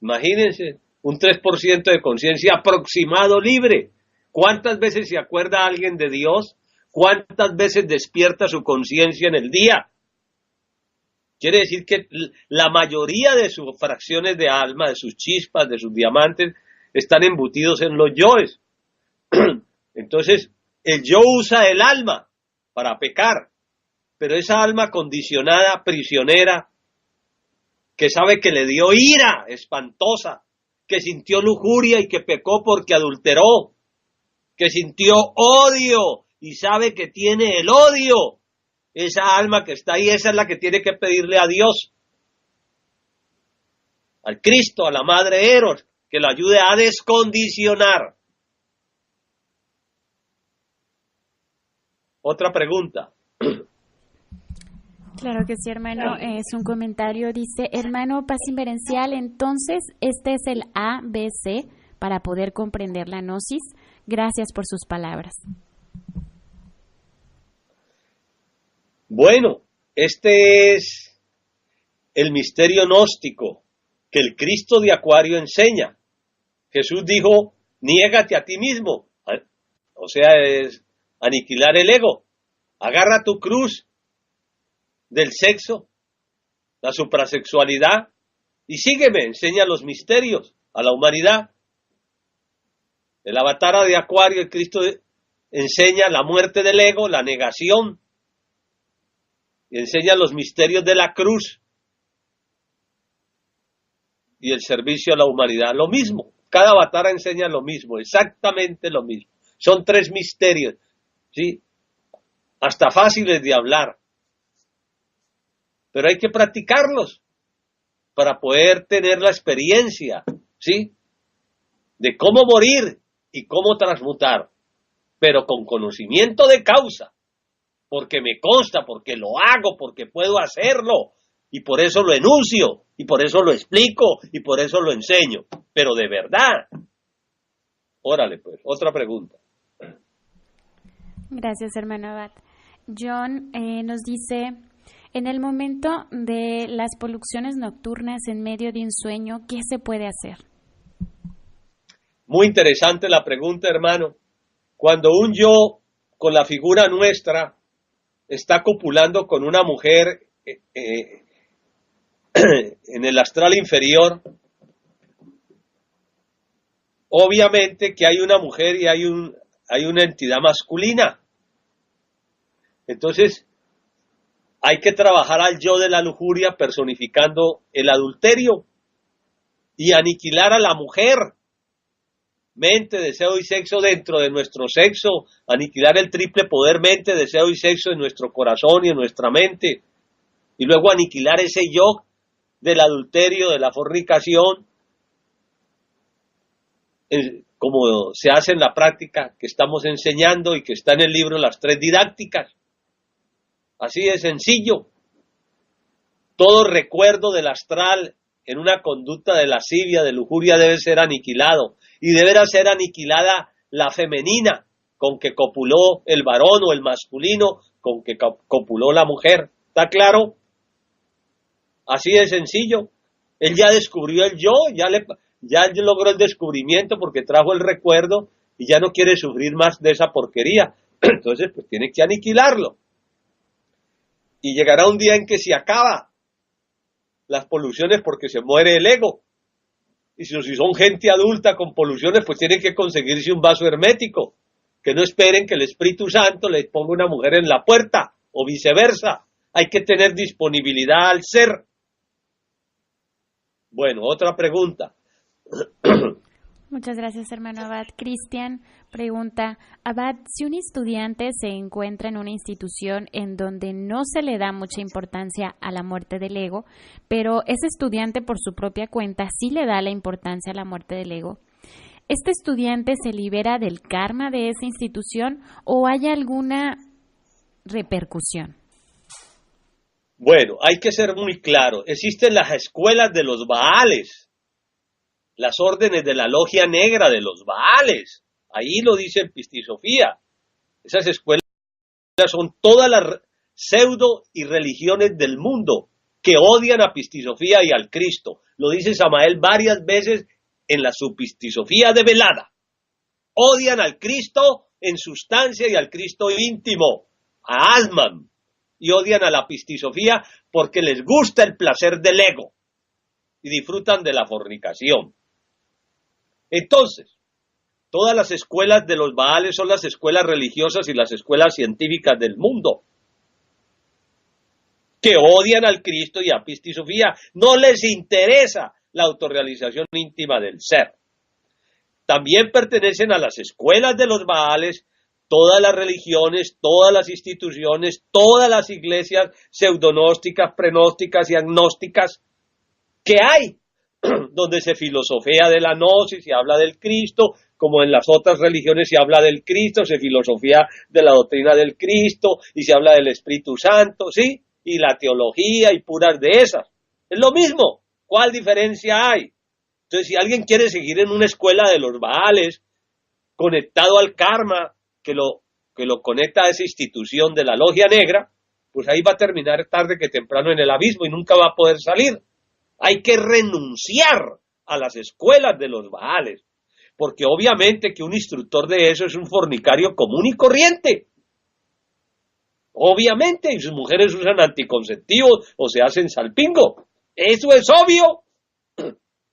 imagínense, un 3% de conciencia aproximado libre. ¿Cuántas veces se acuerda alguien de Dios? ¿Cuántas veces despierta su conciencia en el día? Quiere decir que la mayoría de sus fracciones de alma, de sus chispas, de sus diamantes, están embutidos en los yoes. Entonces, el yo usa el alma para pecar, pero esa alma condicionada, prisionera, que sabe que le dio ira espantosa, que sintió lujuria y que pecó porque adulteró, que sintió odio y sabe que tiene el odio, esa alma que está ahí, esa es la que tiene que pedirle a Dios, al Cristo, a la Madre Eros, que lo ayude a descondicionar. Otra pregunta. Claro que sí, hermano. Es un comentario. Dice, hermano Paz Inverencial, entonces, este es el ABC para poder comprender la gnosis. Gracias por sus palabras. Bueno, este es el misterio gnóstico que el Cristo de Acuario enseña. Jesús dijo, niégate a ti mismo. O sea, es aniquilar el ego. Agarra tu cruz del sexo, la suprasexualidad, y sígueme, enseña los misterios a la humanidad. El avatar de Acuario, el Cristo, enseña la muerte del ego, la negación, y enseña los misterios de la cruz y el servicio a la humanidad. Lo mismo, cada avatar enseña lo mismo, exactamente lo mismo. Son 3 misterios, ¿sí? Hasta fáciles de hablar. Pero hay que practicarlos para poder tener la experiencia, ¿sí? De cómo morir y cómo transmutar, pero con conocimiento de causa, porque me consta, porque lo hago, porque puedo hacerlo, y por eso lo enuncio, y por eso lo explico, y por eso lo enseño, pero de verdad. Órale, pues, otra pregunta. Gracias, hermano Abad. John nos dice, en el momento de las poluciones nocturnas en medio de un sueño, ¿qué se puede hacer? Muy interesante la pregunta, hermano. Cuando un yo, con la figura nuestra, está copulando con una mujer en el astral inferior, obviamente que hay una mujer y hay una entidad masculina. Entonces, hay que trabajar al yo de la lujuria personificando el adulterio y aniquilar a la mujer. Mente, deseo y sexo dentro de nuestro sexo, aniquilar el triple poder mente, deseo y sexo en nuestro corazón y en nuestra mente, y luego aniquilar ese yo del adulterio, de la fornicación, como se hace en la práctica que estamos enseñando y que está en el libro Las 3 Didácticas. Así de sencillo. Todo recuerdo del astral en una conducta de lascivia, de lujuria, debe ser aniquilado. Y deberá ser aniquilada la femenina, con que copuló el varón, o el masculino, con que copuló la mujer. ¿Está claro? Así de sencillo. Él ya descubrió el yo, ya logró el descubrimiento porque trajo el recuerdo y ya no quiere sufrir más de esa porquería. Entonces, pues tiene que aniquilarlo. Y llegará un día en que se acaba las poluciones porque se muere el ego. Y si son gente adulta con poluciones, pues tienen que conseguirse un vaso hermético. Que no esperen que el Espíritu Santo les ponga una mujer en la puerta, o viceversa. Hay que tener disponibilidad al ser. Bueno, otra pregunta. Muchas gracias, hermano Abad. Cristian pregunta, Abad, si un estudiante se encuentra en una institución en donde no se le da mucha importancia a la muerte del ego, pero ese estudiante por su propia cuenta sí le da la importancia a la muerte del ego, ¿este estudiante se libera del karma de esa institución o hay alguna repercusión? Bueno, hay que ser muy claro. Existen las escuelas de los Baales, las órdenes de la logia negra de los Baales. Ahí lo dice en Pistisofía. Esas escuelas son todas las pseudo y religiones del mundo que odian a Pistisofía y al Cristo. Lo dice Samael varias veces en la su Pistisofía de velada. Odian al Cristo en sustancia y al Cristo íntimo, a Asman. Y odian a la Pistisofía porque les gusta el placer del ego y disfrutan de la fornicación. Entonces, todas las escuelas de los Baales son las escuelas religiosas y las escuelas científicas del mundo, que odian al Cristo y a Pistisofía. No les interesa la autorrealización íntima del ser. También pertenecen a las escuelas de los Baales todas las religiones, todas las instituciones, todas las iglesias pseudonósticas, prenósticas y agnósticas que hay, donde se filosofea de la gnosis, se habla del Cristo, como en las otras religiones se habla del Cristo, se filosofía de la doctrina del Cristo y se habla del Espíritu Santo, ¿sí? Y la teología y puras de esas. Es lo mismo. ¿Cuál diferencia hay? Entonces, si alguien quiere seguir en una escuela de los Baales, conectado al karma, que lo conecta a esa institución de la logia negra, pues ahí va a terminar tarde que temprano en el abismo y nunca va a poder salir. Hay que renunciar a las escuelas de los Baales, porque obviamente que un instructor de eso es un fornicario común y corriente. Obviamente, y sus mujeres usan anticonceptivos o se hacen salpingo. Eso es obvio.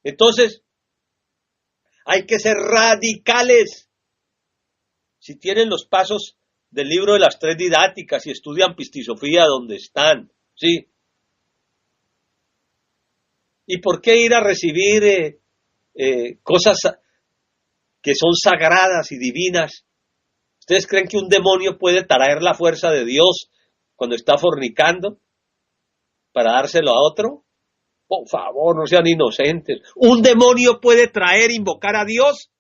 Entonces, hay que ser radicales. Si tienen los pasos del libro de las tres didácticas y estudian Pistisofía donde están, ¿sí? ¿Y por qué ir a recibir cosas que son sagradas y divinas? ¿Ustedes creen que un demonio puede traer la fuerza de Dios cuando está fornicando para dárselo a otro? Por favor, no sean inocentes. ¿Un demonio puede traer, invocar a Dios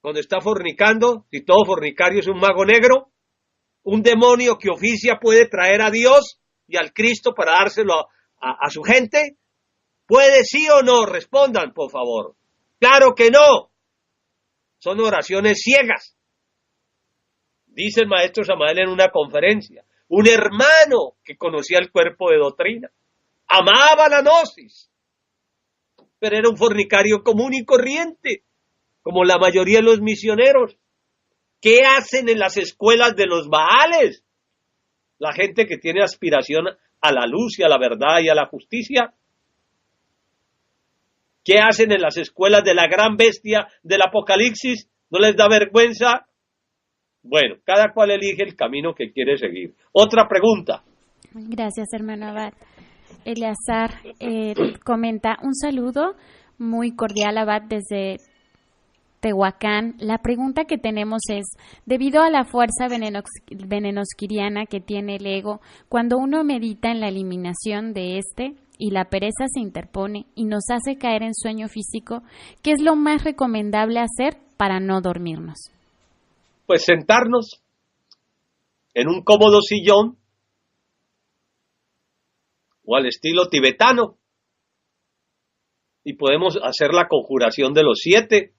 cuando está fornicando? Si todo fornicario es un mago negro. ¿Un demonio que oficia puede traer a Dios y al Cristo para dárselo a su gente? ¿Puede sí o no? Respondan, por favor. Claro que no. Son oraciones ciegas. Dice el maestro Samael en una conferencia, un hermano que conocía el cuerpo de doctrina, amaba la gnosis, pero era un fornicario común y corriente, como la mayoría de los misioneros. ¿Qué hacen en las escuelas de los Baales? La gente que tiene aspiración a la luz y a la verdad y a la justicia. ¿Qué hacen en las escuelas de la gran bestia del Apocalipsis? ¿No les da vergüenza? Bueno, cada cual elige el camino que quiere seguir. Otra pregunta. Gracias, hermano Abad. Eleazar comenta, un saludo muy cordial, Abad, desde Tehuacán. La pregunta que tenemos es, debido a la fuerza venenosquiriana que tiene el ego, cuando uno medita en la eliminación de este y la pereza se interpone y nos hace caer en sueño físico, ¿qué es lo más recomendable hacer para no dormirnos? Pues sentarnos en un cómodo sillón o al estilo tibetano y podemos hacer la conjuración de los 7,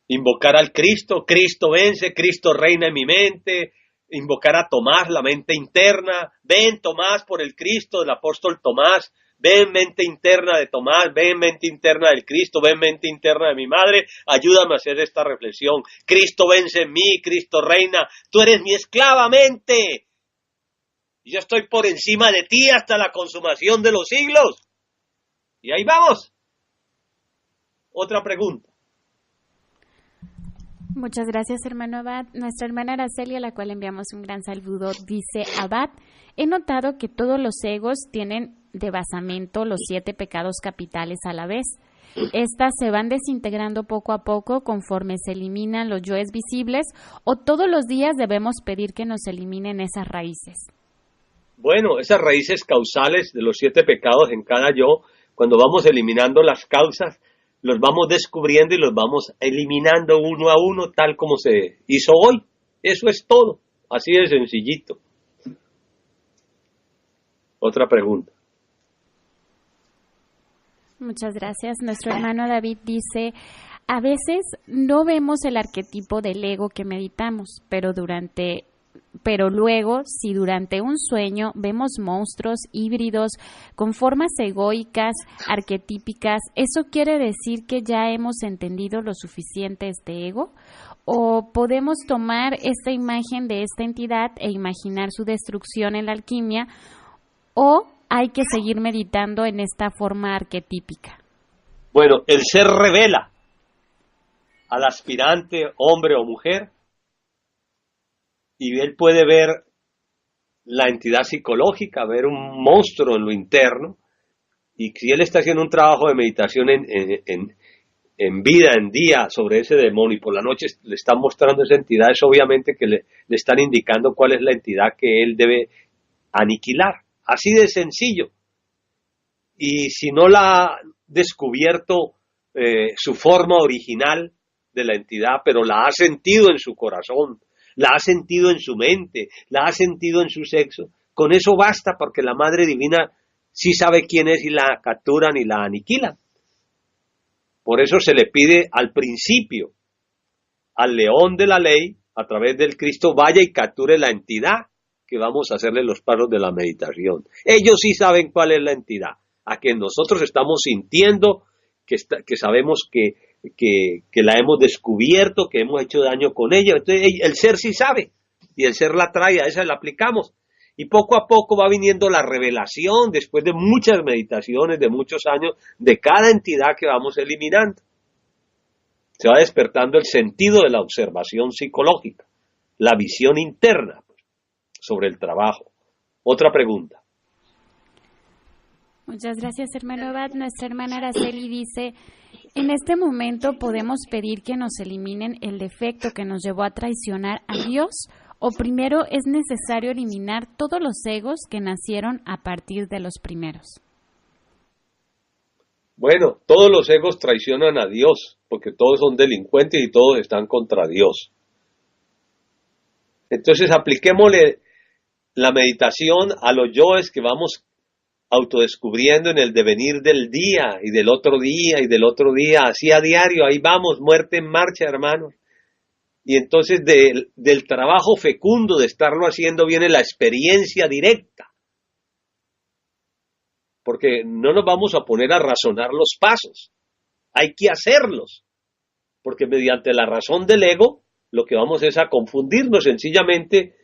invocar al Cristo, Cristo vence, Cristo reina en mi mente, invocar a Tomás, la mente interna, ven Tomás por el Cristo del apóstol Tomás, ven mente interna de Tomás, ven mente interna del Cristo, ven mente interna de mi madre, ayúdame a hacer esta reflexión, Cristo vence en mí, Cristo reina, tú eres mi esclava mente, y yo estoy por encima de ti hasta la consumación de los siglos, y ahí vamos. Otra pregunta. Muchas gracias, hermano Abad. Nuestra hermana Araceli, a la cual enviamos un gran saludo, dice: Abad, he notado que todos los egos tienen de basamento los 7 pecados capitales a la vez. Estas se van desintegrando poco a poco conforme se eliminan los yoes visibles, o todos los días debemos pedir que nos eliminen esas raíces. Bueno, esas raíces causales de los 7 pecados en cada yo, cuando vamos eliminando las causas, los vamos descubriendo y los vamos eliminando uno a uno, tal como se hizo hoy. Eso es todo, así de sencillito. Otra pregunta. Muchas gracias. Nuestro hermano David dice: a veces no vemos el arquetipo del ego que meditamos, pero luego, si durante un sueño vemos monstruos híbridos con formas egoicas, arquetípicas, ¿eso quiere decir que ya hemos entendido lo suficiente este ego? ¿O podemos tomar esta imagen de esta entidad e imaginar su destrucción en la alquimia? ¿O hay que seguir meditando en esta forma arquetípica? Bueno, el ser revela al aspirante, hombre o mujer, y él puede ver la entidad psicológica, ver un monstruo en lo interno, y si él está haciendo un trabajo de meditación en vida, en día, sobre ese demonio, y por la noche le están mostrando esa entidad, es obviamente que le están indicando cuál es la entidad que él debe aniquilar. Así de sencillo. Y si no la ha descubierto su forma original de la entidad, pero la ha sentido en su corazón, la ha sentido en su mente, la ha sentido en su sexo, con eso basta, porque la Madre Divina sí sabe quién es y la capturan y la aniquilan. Por eso se le pide al principio, al león de la ley, a través del Cristo, vaya y capture la entidad que vamos a hacerle los pasos de la meditación. Ellos sí saben cuál es la entidad, a que nosotros estamos sintiendo, que sabemos que la hemos descubierto, que hemos hecho daño con ella. Entonces el ser sí sabe, y el ser la trae, a esa la aplicamos. Y poco a poco va viniendo la revelación, después de muchas meditaciones, de muchos años, de cada entidad que vamos eliminando. Se va despertando el sentido de la observación psicológica, la visión interna sobre el trabajo. Otra pregunta. Muchas gracias, hermano Abad. Nuestra hermana Araceli dice: en este momento podemos pedir que nos eliminen el defecto que nos llevó a traicionar a Dios, o primero es necesario eliminar todos los egos que nacieron a partir de los primeros. Bueno, todos los egos traicionan a Dios, porque todos son delincuentes y todos están contra Dios. Entonces apliquémosle la meditación a los yoes que vamos autodescubriendo en el devenir del día y del otro día y del otro día, así a diario, ahí vamos, muerte en marcha, hermanos. Y entonces del trabajo fecundo de estarlo haciendo viene la experiencia directa. Porque no nos vamos a poner a razonar los pasos, hay que hacerlos. Porque mediante la razón del ego, lo que vamos es a confundirnos. Sencillamente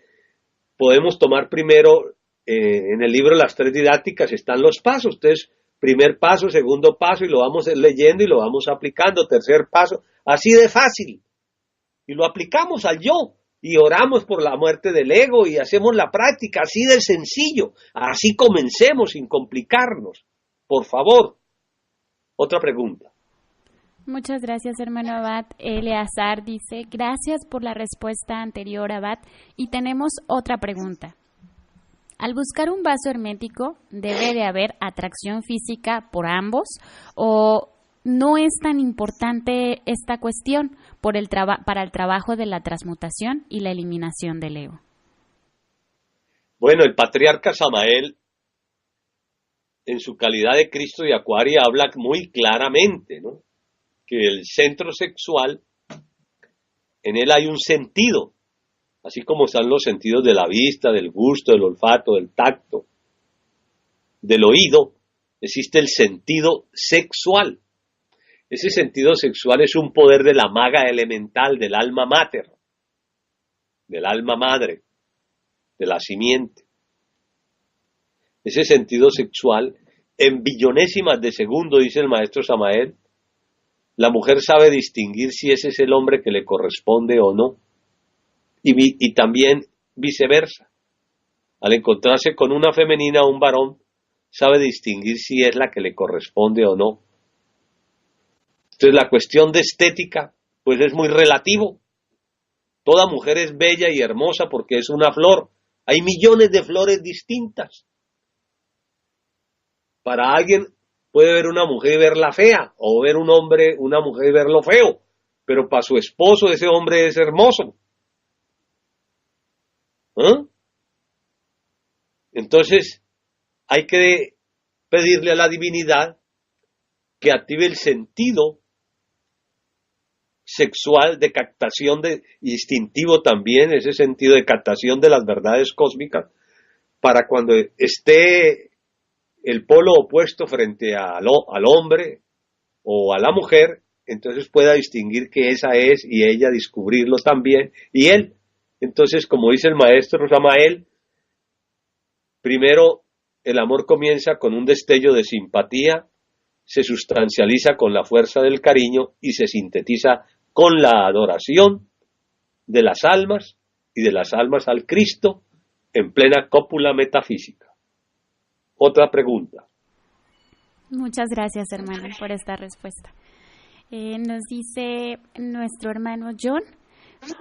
podemos tomar primero, en el libro Las 3 didácticas están los pasos. Entonces, primer paso, segundo paso, y lo vamos leyendo y lo vamos aplicando. Tercer paso, así de fácil. Y lo aplicamos al yo. Y oramos por la muerte del ego y hacemos la práctica así de sencillo. Así comencemos sin complicarnos. Por favor. Otra pregunta. Muchas gracias, hermano Abad. Eleazar dice: gracias por la respuesta anterior, Abad. Y tenemos otra pregunta. Al buscar un vaso hermético, ¿debe de haber atracción física por ambos? ¿O no es tan importante esta cuestión para el trabajo de la transmutación y la eliminación del ego? Bueno, el patriarca Samael en su calidad de Cristo de Acuario, habla muy claramente, ¿no? Que el centro sexual, en él hay un sentido, así como están los sentidos de la vista, del gusto, del olfato, del tacto, del oído, existe el sentido sexual. Ese sentido sexual es un poder de la maga elemental, del alma mater, del alma madre, de la simiente. Ese sentido sexual, en billonésimas de segundo, dice el maestro Samael, la mujer sabe distinguir si ese es el hombre que le corresponde o no. Y también viceversa. Al encontrarse con una femenina o un varón, sabe distinguir si es la que le corresponde o no. Entonces la cuestión de estética, pues es muy relativo. Toda mujer es bella y hermosa porque es una flor. Hay millones de flores distintas. Para alguien puede ver una mujer y verla fea, o ver un hombre, una mujer y verlo feo, pero para su esposo ese hombre es hermoso. ¿Ah? Entonces hay que pedirle a la divinidad que active el sentido sexual de captación instintivo también, ese sentido de captación de las verdades cósmicas, para cuando esté el polo opuesto frente al hombre o a la mujer, entonces pueda distinguir que esa es y ella descubrirlo también, y él. Entonces, como dice el maestro Samael, primero el amor comienza con un destello de simpatía, se sustancializa con la fuerza del cariño y se sintetiza con la adoración de las almas y de las almas al Cristo en plena cópula metafísica. Otra pregunta. Muchas gracias, hermano, por esta respuesta. Nos dice nuestro hermano John,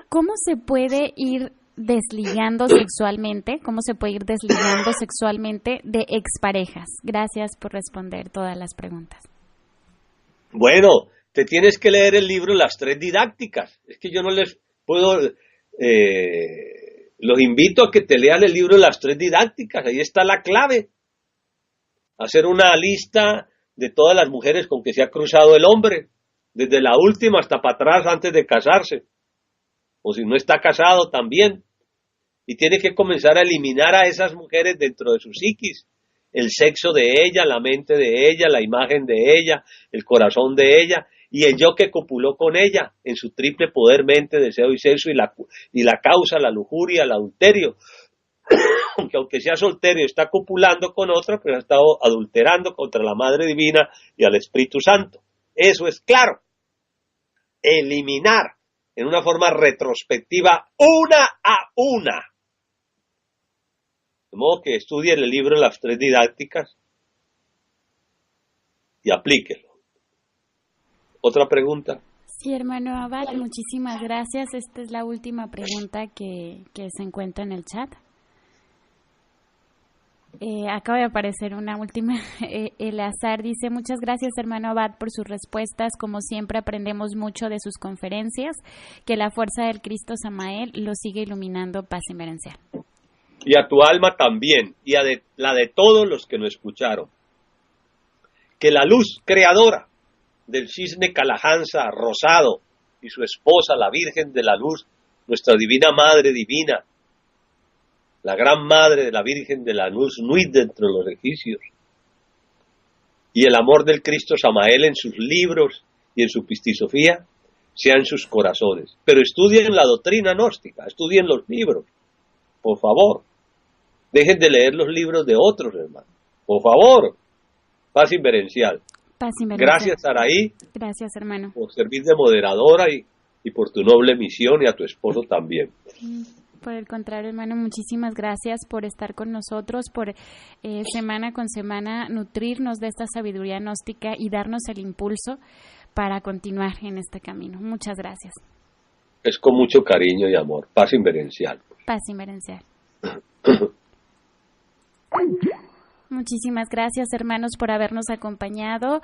¿cómo se puede ir desligando sexualmente? ¿Cómo se puede ir desligando sexualmente de exparejas? Gracias por responder todas las preguntas. Bueno, te tienes que leer el libro Las Tres Didácticas. Es que yo no les puedo... los invito a que te lean el libro Las Tres Didácticas. Ahí está la clave. Hacer una lista de todas las mujeres con que se ha cruzado el hombre, desde la última hasta para atrás antes de casarse, o si no está casado también, y tiene que comenzar a eliminar a esas mujeres dentro de su psiquis, el sexo de ella, la mente de ella, la imagen de ella, el corazón de ella, y el yo que copuló con ella, en su triple poder, mente, deseo y sexo, y la causa, la lujuria, el adulterio, que aunque sea soltero y está copulando con otra, pero ha estado adulterando contra la Madre Divina y al Espíritu Santo. Eso es claro. Eliminar en una forma retrospectiva una a una. De modo que estudien el libro Las Tres Didácticas y aplíquenlo. ¿Otra pregunta? Sí, hermano Abad, muchísimas gracias. Esta es la última pregunta que se encuentra en el chat. Acaba de aparecer una última. El azar dice, muchas gracias hermano Abad por sus respuestas, como siempre aprendemos mucho de sus conferencias, que la fuerza del Cristo Samael lo sigue iluminando, paz y merencial. Y a tu alma también, y a la de todos los que nos escucharon. Que la luz creadora del cisne Calahansa rosado y su esposa, la Virgen de la Luz, nuestra divina Madre Divina, la gran madre de la Virgen de la Luz, Nuit dentro de los egipcios, y el amor del Cristo Samael en sus libros y en su pistisofía, sea en sus corazones. Pero estudien la doctrina gnóstica, estudien los libros, por favor. Dejen de leer los libros de otros, hermanos. Por favor. Paz inverencial. Paz inverencial. Gracias, Saraí. Gracias, hermano. Por servir de moderadora y por tu noble misión, y a tu esposo también. Por el contrario, hermano, muchísimas gracias por estar con nosotros, por semana con semana nutrirnos de esta sabiduría gnóstica y darnos el impulso para continuar en este camino. Muchas gracias. Es con mucho cariño y amor. Paz inverencial. Paz inverencial. Muchísimas gracias, hermanos, por habernos acompañado.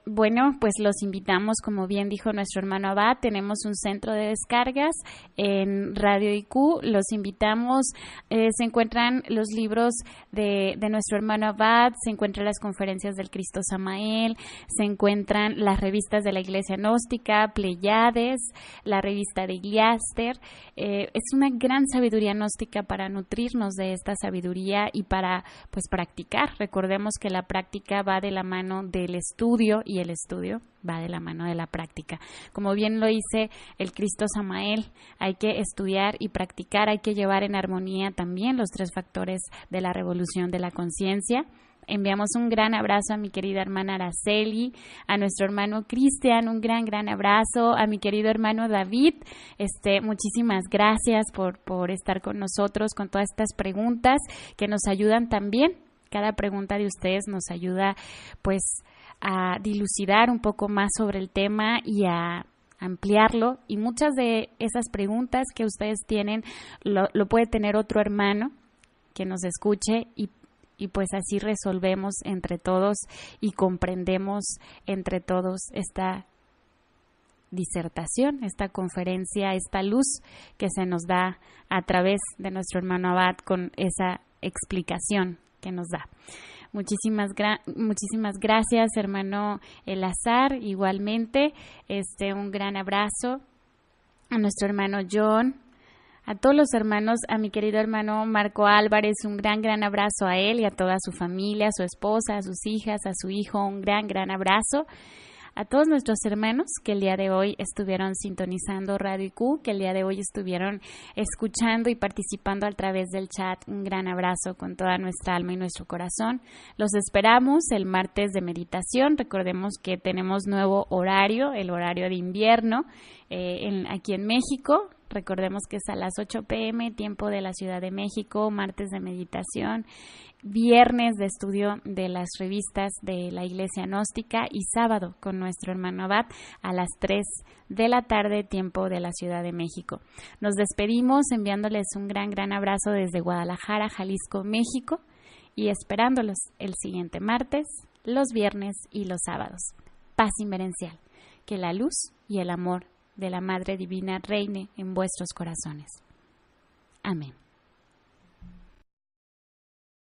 Bueno, pues los invitamos, como bien dijo nuestro hermano Abad, tenemos un centro de descargas en Radio IQ. Los invitamos, se encuentran los libros de nuestro hermano Abad, se encuentran las conferencias del Cristo Samael, se encuentran las revistas de la Iglesia Gnóstica, Pleiades, la revista de Gliaster. Es una gran sabiduría gnóstica para nutrirnos de esta sabiduría y para practicar. Recordemos que la práctica va de la mano del estudio y el estudio va de la mano de la práctica. Como bien lo dice el Cristo Samael, hay que estudiar y practicar, hay que llevar en armonía también los 3 factores de la revolución de la conciencia. Enviamos un gran abrazo a mi querida hermana Araceli, a nuestro hermano Cristian, un gran abrazo, a mi querido hermano David. Muchísimas gracias por estar con nosotros con todas estas preguntas que nos ayudan también. Cada pregunta de ustedes nos ayuda pues a dilucidar un poco más sobre el tema y a ampliarlo, y muchas de esas preguntas que ustedes tienen lo puede tener otro hermano que nos escuche y pues así resolvemos entre todos y comprendemos entre todos esta disertación, esta conferencia, esta luz que se nos da a través de nuestro hermano Abad con esa explicación que nos da. Muchísimas gracias, hermano Elazar, igualmente, un gran abrazo a nuestro hermano John, a todos los hermanos, a mi querido hermano Marco Álvarez, un gran abrazo a él y a toda su familia, a su esposa, a sus hijas, a su hijo, un gran abrazo. A todos nuestros hermanos que el día de hoy estuvieron sintonizando Radio IQ, que el día de hoy estuvieron escuchando y participando a través del chat, un gran abrazo con toda nuestra alma y nuestro corazón. Los esperamos el martes de meditación. Recordemos que tenemos nuevo horario, el horario de invierno aquí en México. Recordemos que es a las 8 p.m., tiempo de la Ciudad de México, martes de meditación, viernes de estudio de las revistas de la Iglesia Gnóstica y sábado con nuestro hermano Abad a las 3 de la tarde, tiempo de la Ciudad de México. Nos despedimos enviándoles un gran abrazo desde Guadalajara, Jalisco, México, y esperándolos el siguiente martes, los viernes y los sábados. Paz inmerencial, que la luz y el amor de la Madre Divina reine en vuestros corazones. Amén.